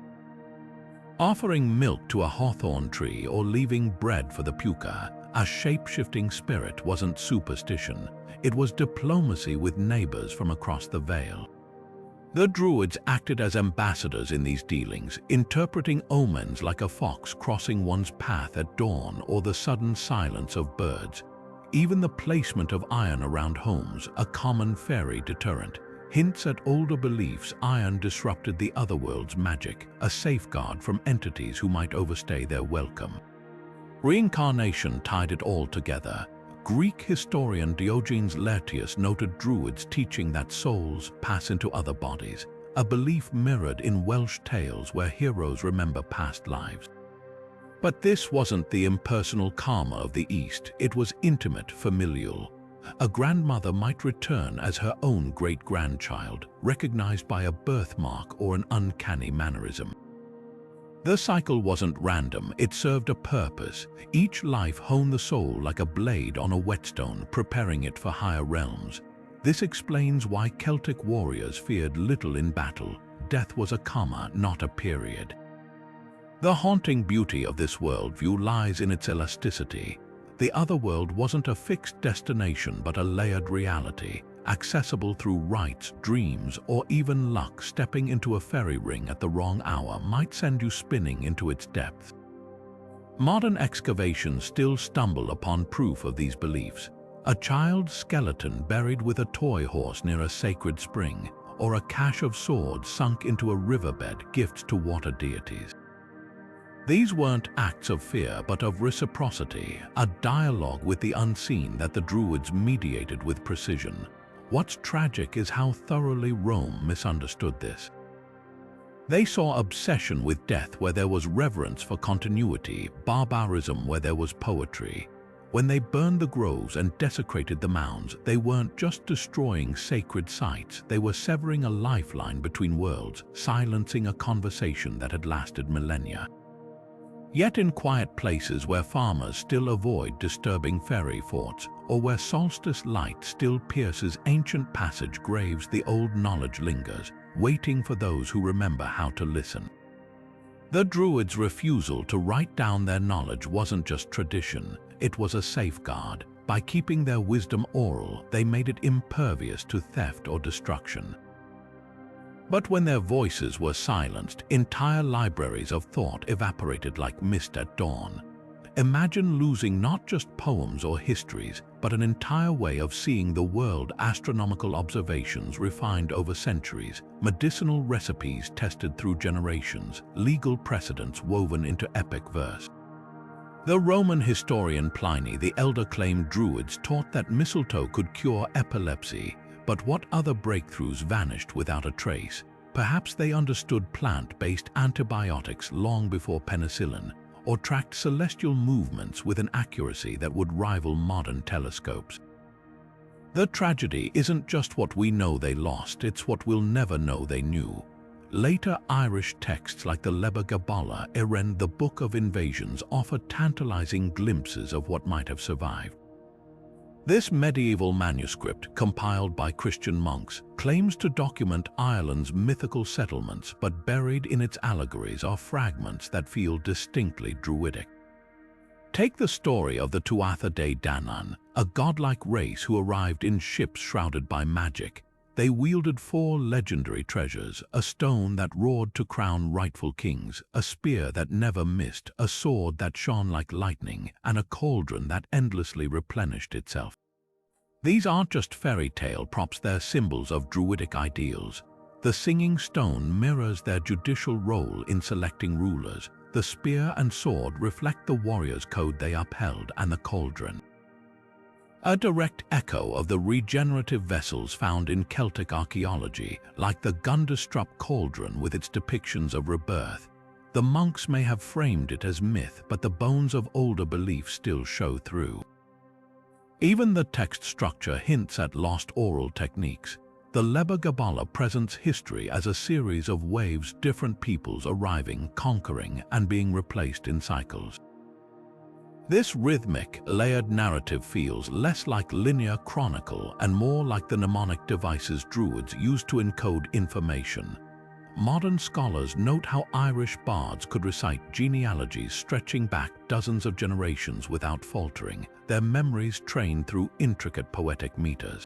Offering milk to a hawthorn tree or leaving bread for the puka, a shape-shifting spirit, wasn't superstition. It was diplomacy with neighbors from across the Vale. The Druids acted as ambassadors in these dealings, interpreting omens like a fox crossing one's path at dawn or the sudden silence of birds. Even the placement of iron around homes, a common fairy deterrent, hints at older beliefs iron disrupted the otherworld's magic, a safeguard from entities who might overstay their welcome. Reincarnation tied it all together. Greek historian Diogenes Laertius noted Druids teaching that souls pass into other bodies, a belief mirrored in Welsh tales where heroes remember past lives. But this wasn't the impersonal karma of the East, it was intimate, familial. A grandmother might return as her own great-grandchild, recognized by a birthmark or an uncanny mannerism. The cycle wasn't random, it served a purpose. Each life honed the soul like a blade on a whetstone, preparing it for higher realms. This explains why Celtic warriors feared little in battle. Death was a comma, not a period. The haunting beauty of this worldview lies in its elasticity. The otherworld wasn't a fixed destination but a layered reality, accessible through rites, dreams, or even luck. Stepping into a fairy ring at the wrong hour might send you spinning into its depths. Modern excavations still stumble upon proof of these beliefs. A child's skeleton buried with a toy horse near a sacred spring, or a cache of swords sunk into a riverbed, gifts to water deities. These weren't acts of fear but of reciprocity, a dialogue with the unseen that the Druids mediated with precision. What's tragic is how thoroughly Rome misunderstood this. They saw obsession with death where there was reverence for continuity, barbarism where there was poetry. When they burned the groves and desecrated the mounds, they weren't just destroying sacred sites, they were severing a lifeline between worlds, silencing a conversation that had lasted millennia. Yet in quiet places where farmers still avoid disturbing fairy forts, or where solstice light still pierces ancient passage graves, the old knowledge lingers, waiting for those who remember how to listen. The Druids' refusal to write down their knowledge wasn't just tradition, it was a safeguard. By keeping their wisdom oral, they made it impervious to theft or destruction. But when their voices were silenced, entire libraries of thought evaporated like mist at dawn. Imagine losing not just poems or histories, but an entire way of seeing the world. Astronomical observations refined over centuries, medicinal recipes tested through generations, legal precedents woven into epic verse. The Roman historian Pliny the Elder claimed Druids taught that mistletoe could cure epilepsy, but what other breakthroughs vanished without a trace? Perhaps they understood plant-based antibiotics long before penicillin, or tracked celestial movements with an accuracy that would rival modern telescopes. The tragedy isn't just what we know they lost, it's what we'll never know they knew. Later Irish texts like the Liber Gabála, Erenn, the Book of Invasions, offer tantalizing glimpses of what might have survived. This medieval manuscript, compiled by Christian monks, claims to document Ireland's mythical settlements, but buried in its allegories are fragments that feel distinctly druidic. Take the story of the Tuatha De Danann, a godlike race who arrived in ships shrouded by magic. They wielded 4 legendary treasures: a stone that roared to crown rightful kings, a spear that never missed, a sword that shone like lightning, and a cauldron that endlessly replenished itself. These aren't just fairy tale props, they're symbols of druidic ideals. The singing stone mirrors their judicial role in selecting rulers. The spear and sword reflect the warrior's code they upheld, and the cauldron, a direct echo of the regenerative vessels found in Celtic archaeology, like the Gundestrup cauldron with its depictions of rebirth. The monks may have framed it as myth, but the bones of older beliefs still show through. Even the text structure hints at lost oral techniques. The Liber Gabála presents history as a series of waves, different peoples arriving, conquering, and being replaced in cycles. This rhythmic, layered narrative feels less like linear chronicle and more like the mnemonic devices Druids used to encode information. Modern scholars note how Irish bards could recite genealogies stretching back dozens of generations without faltering, their memories trained through intricate poetic meters.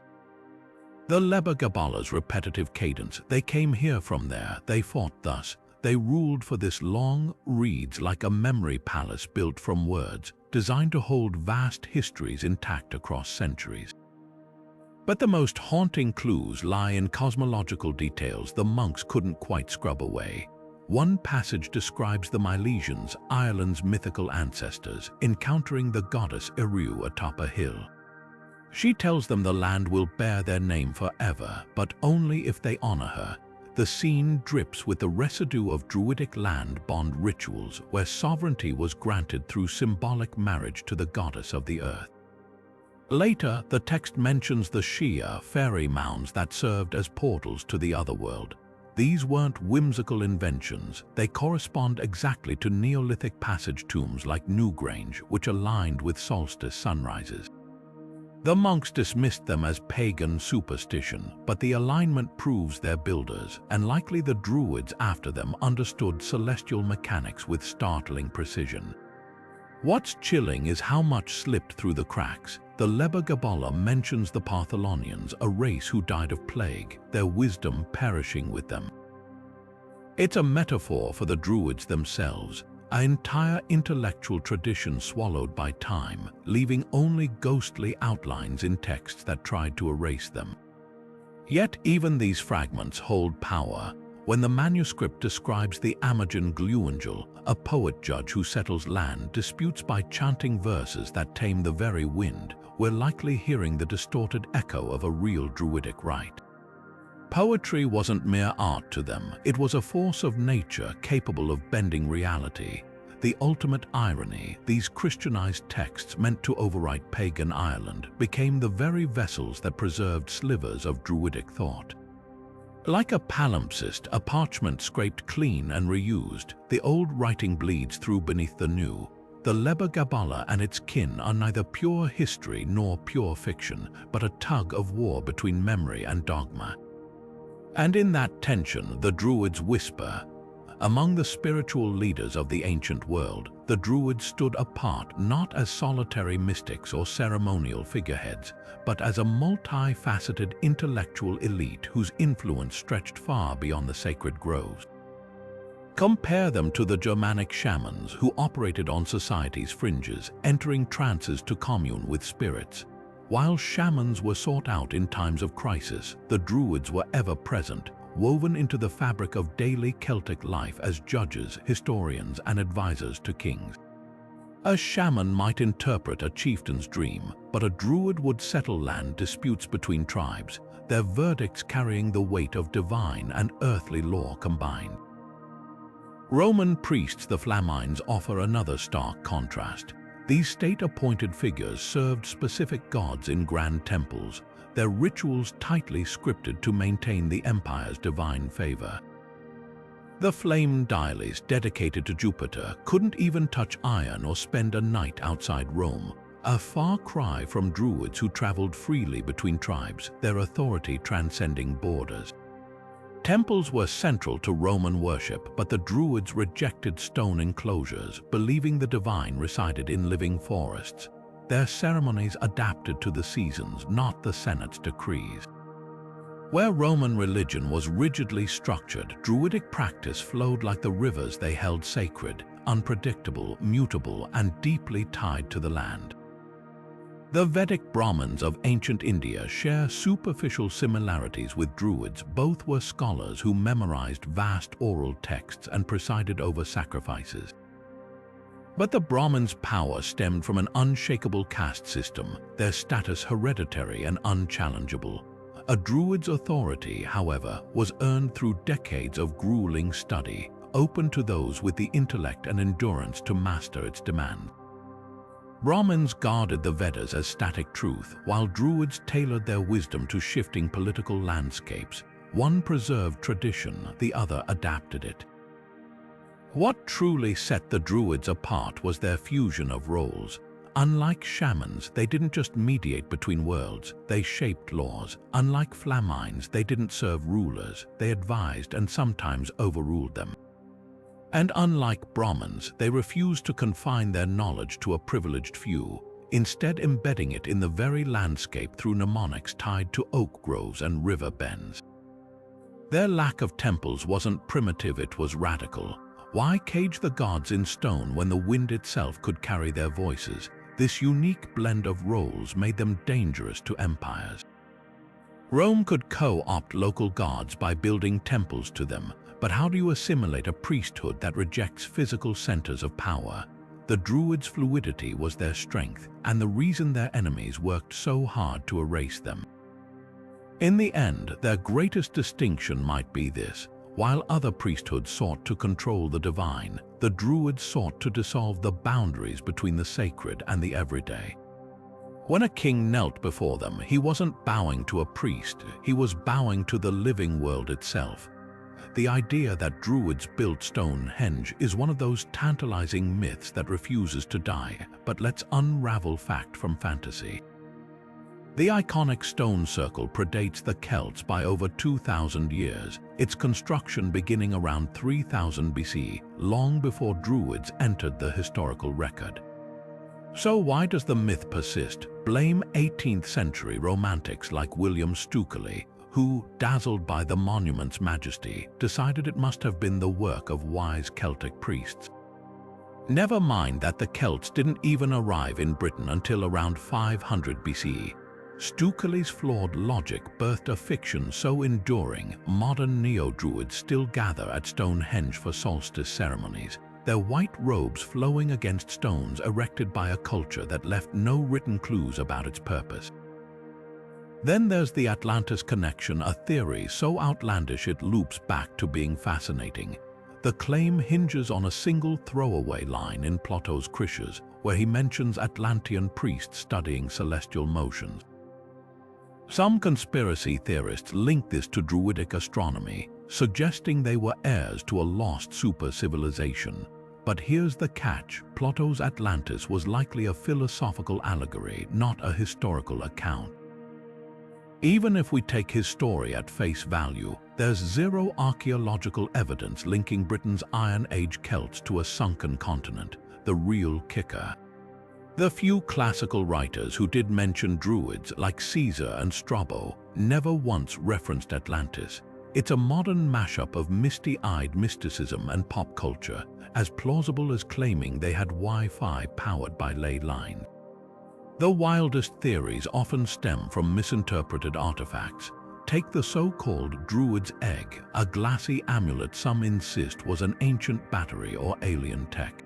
The Leber Gaballa's repetitive cadence, they came here from there, they fought thus, they ruled for this long, reads like a memory palace built from words, designed to hold vast histories intact across centuries. But the most haunting clues lie in cosmological details the monks couldn't quite scrub away. One passage describes the Milesians, Ireland's mythical ancestors, encountering the goddess Eru atop a hill. She tells them the land will bear their name forever, but only if they honor her. The scene drips with the residue of Druidic land bond rituals where sovereignty was granted through symbolic marriage to the goddess of the earth. Later, the text mentions the Shia fairy mounds that served as portals to the otherworld. These weren't whimsical inventions, they correspond exactly to Neolithic passage tombs like Newgrange, which aligned with solstice sunrises. The monks dismissed them as pagan superstition, but the alignment proves their builders, and likely the Druids after them understood celestial mechanics with startling precision. What's chilling is how much slipped through the cracks. The Leber Gaballa mentions the Partholonians, a race who died of plague, their wisdom perishing with them. It's a metaphor for the Druids themselves, an entire intellectual tradition swallowed by time, leaving only ghostly outlines in texts that tried to erase them. Yet even these fragments hold power. When the manuscript describes the Imogen Gluangel, a poet judge who settles land disputes by chanting verses that tame the very wind, we're likely hearing the distorted echo of a real Druidic rite. Poetry wasn't mere art to them, it was a force of nature capable of bending reality. The ultimate irony, these Christianized texts meant to overwrite pagan Ireland became the very vessels that preserved slivers of Druidic thought. Like a palimpsest, a parchment scraped clean and reused, the old writing bleeds through beneath the new. The Leber Gaballa and its kin are neither pure history nor pure fiction, but a tug of war between memory and dogma. And in that tension, the Druids whisper. Among the spiritual leaders of the ancient world, the Druids stood apart not as solitary mystics or ceremonial figureheads, but as a multifaceted intellectual elite whose influence stretched far beyond the sacred groves. Compare them to the Germanic shamans who operated on society's fringes, entering trances to commune with spirits. While shamans were sought out in times of crisis, the Druids were ever present, woven into the fabric of daily Celtic life as judges, historians, and advisors to kings. A shaman might interpret a chieftain's dream, but a Druid would settle land disputes between tribes, their verdicts carrying the weight of divine and earthly law combined. Roman priests, the Flamines, offer another stark contrast. These state-appointed figures served specific gods in grand temples, their rituals tightly scripted to maintain the empire's divine favor. The flame dialis dedicated to Jupiter couldn't even touch iron or spend a night outside Rome, a far cry from Druids who traveled freely between tribes, their authority transcending borders. Temples were central to Roman worship, but the Druids rejected stone enclosures, believing the divine resided in living forests. Their ceremonies adapted to the seasons, not the Senate's decrees. Where Roman religion was rigidly structured, Druidic practice flowed like the rivers they held sacred, unpredictable, mutable, and deeply tied to the land. The Vedic Brahmins of ancient India share superficial similarities with Druids. Both were scholars who memorized vast oral texts and presided over sacrifices. But the Brahmins' power stemmed from an unshakable caste system, their status hereditary and unchallengeable. A Druid's authority, however, was earned through decades of grueling study, open to those with the intellect and endurance to master its demands. Brahmins guarded the Vedas as static truth, while Druids tailored their wisdom to shifting political landscapes. One preserved tradition, the other adapted it. What truly set the Druids apart was their fusion of roles. Unlike shamans, they didn't just mediate between worlds, they shaped laws. Unlike flamines, they didn't serve rulers, they advised and sometimes overruled them. And unlike Brahmins, they refused to confine their knowledge to a privileged few, instead embedding it in the very landscape through mnemonics tied to oak groves and river bends. Their lack of temples wasn't primitive, it was radical. Why cage the gods in stone when the wind itself could carry their voices? This unique blend of roles made them dangerous to empires. Rome could co-opt local gods by building temples to them, but how do you assimilate a priesthood that rejects physical centers of power? The Druids' fluidity was their strength, and the reason their enemies worked so hard to erase them. In the end, their greatest distinction might be this: while other priesthoods sought to control the divine, the Druids sought to dissolve the boundaries between the sacred and the everyday. When a king knelt before them, he wasn't bowing to a priest, he was bowing to the living world itself. The idea that Druids built Stonehenge is one of those tantalizing myths that refuses to die, but let's unravel fact from fantasy. The iconic stone circle predates the Celts by over 2,000 years, its construction beginning around 3000 BC, long before Druids entered the historical record. So why does the myth persist? Blame 18th century romantics like William Stukeley, who, dazzled by the monument's majesty, decided it must have been the work of wise Celtic priests. Never mind that the Celts didn't even arrive in Britain until around 500 BC. Stukeley's flawed logic birthed a fiction so enduring, modern neo-druids still gather at Stonehenge for solstice ceremonies, their white robes flowing against stones erected by a culture that left no written clues about its purpose. Then there's the Atlantis connection, a theory so outlandish it loops back to being fascinating. The claim hinges on a single throwaway line in Plato's Critias, where he mentions Atlantean priests studying celestial motions. Some conspiracy theorists link this to Druidic astronomy, suggesting they were heirs to a lost super-civilization. But here's the catch: Plato's Atlantis was likely a philosophical allegory, not a historical account. Even if we take his story at face value, there's zero archaeological evidence linking Britain's Iron Age Celts to a sunken continent, the real kicker. The few classical writers who did mention Druids, like Caesar and Strabo, never once referenced Atlantis. It's a modern mashup of misty-eyed mysticism and pop culture, as plausible as claiming they had Wi-Fi powered by ley lines. The wildest theories often stem from misinterpreted artifacts. Take the so-called Druid's egg, a glassy amulet some insist was an ancient battery or alien tech.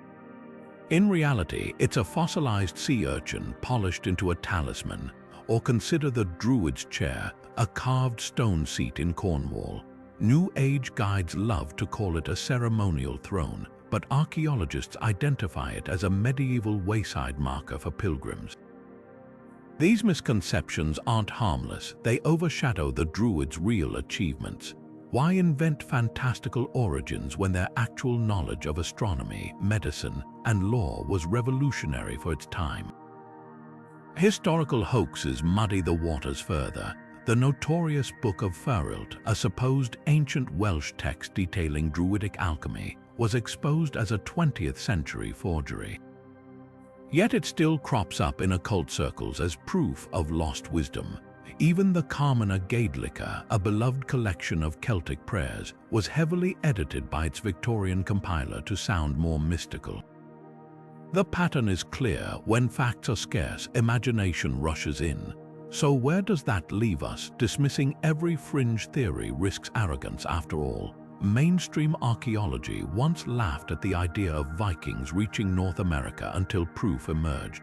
In reality, it's a fossilized sea urchin polished into a talisman. Or consider the Druid's chair, a carved stone seat in Cornwall. New Age guides love to call it a ceremonial throne, but archaeologists identify it as a medieval wayside marker for pilgrims. These misconceptions aren't harmless, they overshadow the Druids' real achievements. Why invent fantastical origins when their actual knowledge of astronomy, medicine, and law was revolutionary for its time? Historical hoaxes muddy the waters further. The notorious Book of Ferrilt, a supposed ancient Welsh text detailing Druidic alchemy, was exposed as a 20th century forgery. Yet it still crops up in occult circles as proof of lost wisdom. Even the Carmina Gaedlica, a beloved collection of Celtic prayers, was heavily edited by its Victorian compiler to sound more mystical. The pattern is clear: when facts are scarce, imagination rushes in. So where does that leave us? Dismissing every fringe theory risks arrogance after all. Mainstream archaeology once laughed at the idea of Vikings reaching North America until proof emerged.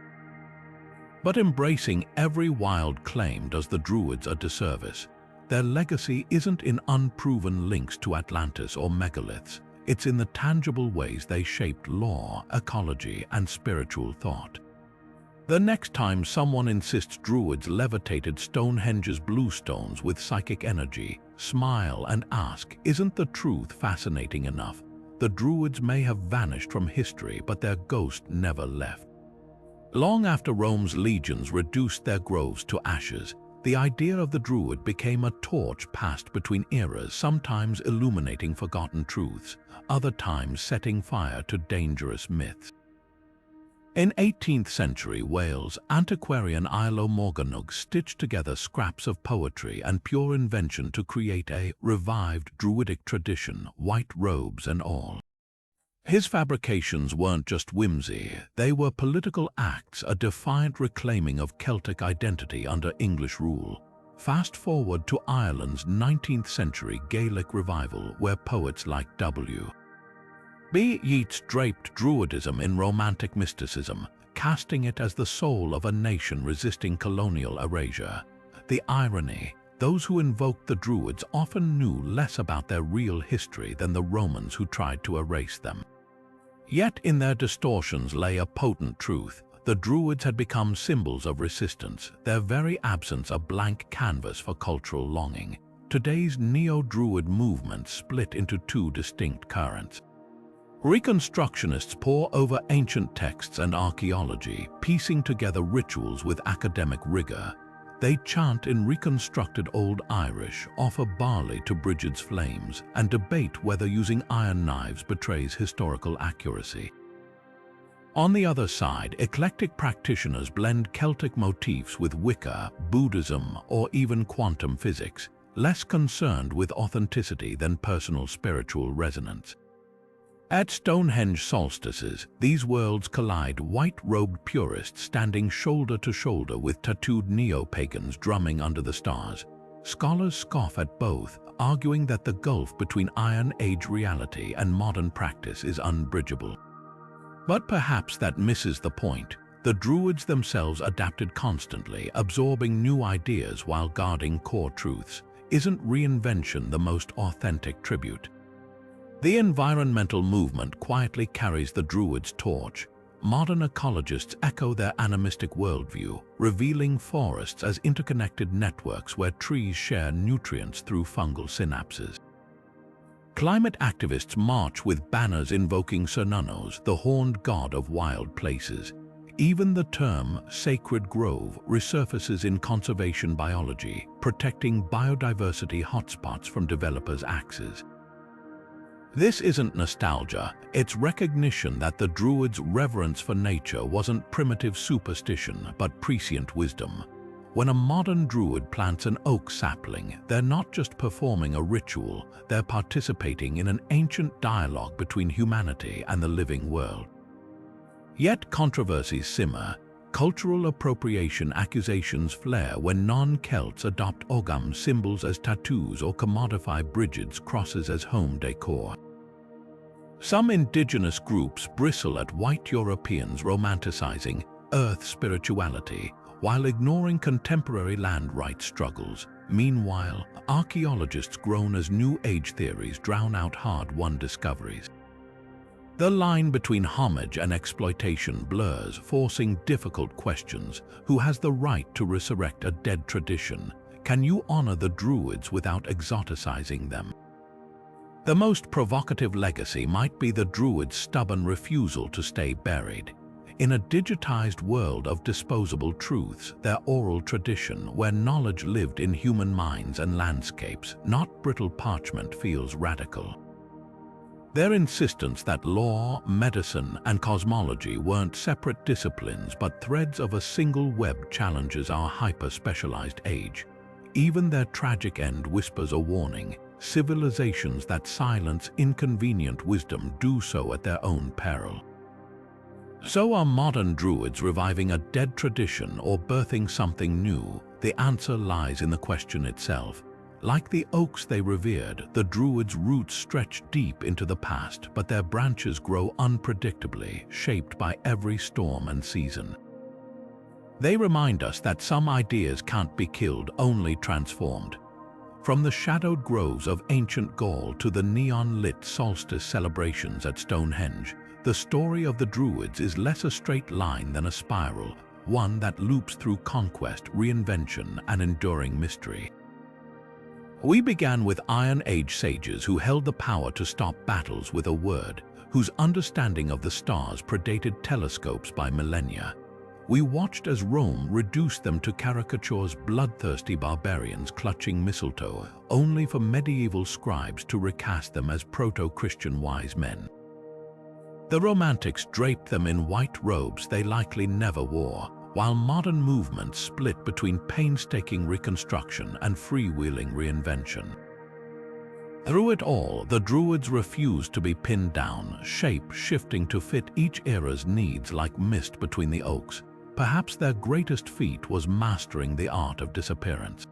But embracing every wild claim does the Druids a disservice. Their legacy isn't in unproven links to Atlantis or megaliths. It's in the tangible ways they shaped law, ecology, and spiritual thought. The next time someone insists Druids levitated Stonehenge's bluestones with psychic energy, smile and ask, isn't the truth fascinating enough? The Druids may have vanished from history, but their ghost never left. Long after Rome's legions reduced their groves to ashes, the idea of the Druid became a torch passed between eras, sometimes illuminating forgotten truths, other times setting fire to dangerous myths. In 18th century Wales, antiquarian Io Morganwg stitched together scraps of poetry and pure invention to create a revived druidic tradition, white robes and all. His fabrications weren't just whimsy, they were political acts, a defiant reclaiming of Celtic identity under English rule. Fast forward to Ireland's 19th century Gaelic revival, where poets like W. B. Yeats draped Druidism in romantic mysticism, casting it as the soul of a nation resisting colonial erasure. The irony: those who invoked the Druids often knew less about their real history than the Romans who tried to erase them. Yet in their distortions lay a potent truth. The Druids had become symbols of resistance, their very absence a blank canvas for cultural longing. Today's neo-Druid movement split into two distinct currents. Reconstructionists pore over ancient texts and archaeology, piecing together rituals with academic rigor. They chant in reconstructed Old Irish, offer barley to Brigid's flames, and debate whether using iron knives betrays historical accuracy. On the other side, eclectic practitioners blend Celtic motifs with Wicca, Buddhism, or even quantum physics, less concerned with authenticity than personal spiritual resonance. At Stonehenge solstices, these worlds collide, white-robed purists standing shoulder to shoulder with tattooed neo-pagans drumming under the stars. Scholars scoff at both, arguing that the gulf between Iron Age reality and modern practice is unbridgeable. But perhaps that misses the point. The Druids themselves adapted constantly, absorbing new ideas while guarding core truths. Isn't reinvention the most authentic tribute? The environmental movement quietly carries the Druids' torch. Modern ecologists echo their animistic worldview, revealing forests as interconnected networks where trees share nutrients through fungal synapses. Climate activists march with banners invoking Cernunnos, the horned god of wild places. Even the term sacred grove resurfaces in conservation biology, protecting biodiversity hotspots from developers' axes. This isn't nostalgia, it's recognition that the Druids' reverence for nature wasn't primitive superstition but prescient wisdom. When a modern Druid plants an oak sapling, they're not just performing a ritual, they're participating in an ancient dialogue between humanity and the living world. Yet controversies simmer. Cultural appropriation accusations flare when non-Celts adopt Ogham symbols as tattoos or commodify Brigid's crosses as home decor. Some indigenous groups bristle at white Europeans romanticizing earth spirituality while ignoring contemporary land rights struggles. Meanwhile, archaeologists groan as New Age theories drown out hard-won discoveries. The line between homage and exploitation blurs, forcing difficult questions. Who has the right to resurrect a dead tradition? Can you honor the Druids without exoticizing them? The most provocative legacy might be the Druids' stubborn refusal to stay buried. In a digitized world of disposable truths, their oral tradition, where knowledge lived in human minds and landscapes, not brittle parchment, feels radical. Their insistence that law, medicine, and cosmology weren't separate disciplines but threads of a single web challenges our hyper-specialized age. Even their tragic end whispers a warning. Civilizations that silence inconvenient wisdom do so at their own peril. So are modern Druids reviving a dead tradition or birthing something new? The answer lies in the question itself. Like the oaks they revered, the Druids' roots stretch deep into the past, but their branches grow unpredictably, shaped by every storm and season. They remind us that some ideas can't be killed, only transformed. From the shadowed groves of ancient Gaul to the neon-lit solstice celebrations at Stonehenge, the story of the Druids is less a straight line than a spiral, one that loops through conquest, reinvention, and enduring mystery. We began with Iron Age sages who held the power to stop battles with a word, whose understanding of the stars predated telescopes by millennia. We watched as Rome reduced them to caricatures, bloodthirsty barbarians clutching mistletoe, only for medieval scribes to recast them as proto-Christian wise men. The Romantics draped them in white robes they likely never wore, while modern movements split between painstaking reconstruction and freewheeling reinvention. Through it all, the Druids refused to be pinned down, shape shifting to fit each era's needs like mist between the oaks. Perhaps their greatest feat was mastering the art of disappearance.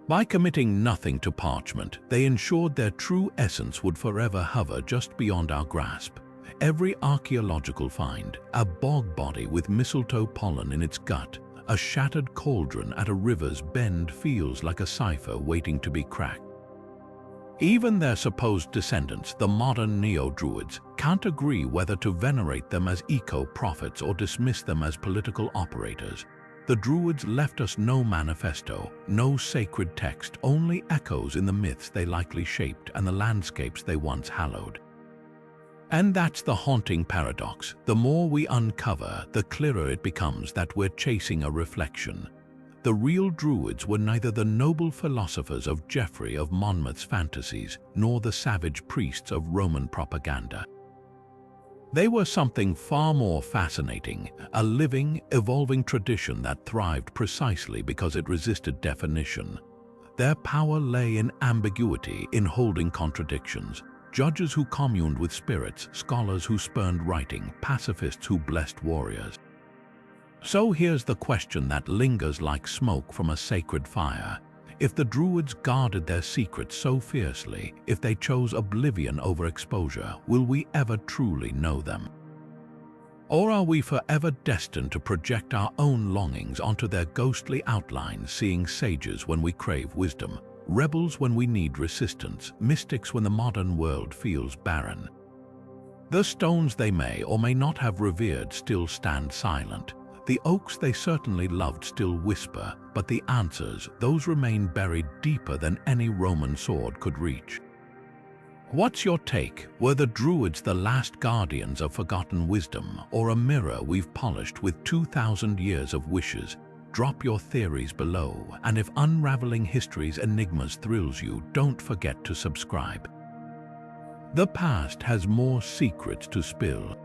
By committing nothing to parchment, they ensured their true essence would forever hover just beyond our grasp. Every archaeological find, a bog body with mistletoe pollen in its gut, a shattered cauldron at a river's bend feels like a cipher waiting to be cracked. Even their supposed descendants, the modern neo-Druids, can't agree whether to venerate them as eco-prophets or dismiss them as political operators. The Druids left us no manifesto, no sacred text, only echoes in the myths they likely shaped and the landscapes they once hallowed. And that's the haunting paradox. The more we uncover, the clearer it becomes that we're chasing a reflection. The real Druids were neither the noble philosophers of Geoffrey of Monmouth's fantasies, nor the savage priests of Roman propaganda. They were something far more fascinating, a living, evolving tradition that thrived precisely because it resisted definition. Their power lay in ambiguity, in holding contradictions. Judges who communed with spirits, scholars who spurned writing, pacifists who blessed warriors. So here's the question that lingers like smoke from a sacred fire. If the Druids guarded their secrets so fiercely, if they chose oblivion over exposure, will we ever truly know them? Or are we forever destined to project our own longings onto their ghostly outlines, seeing sages when we crave wisdom, rebels when we need resistance, mystics when the modern world feels barren? The stones they may or may not have revered still stand silent. The oaks they certainly loved still whisper, but the answers, those remain buried deeper than any Roman sword could reach. What's your take? Were the Druids the last guardians of forgotten wisdom, or a mirror we've polished with 2,000 years of wishes? Drop your theories below, and if unraveling history's enigmas thrills you, don't forget to subscribe. The past has more secrets to spill.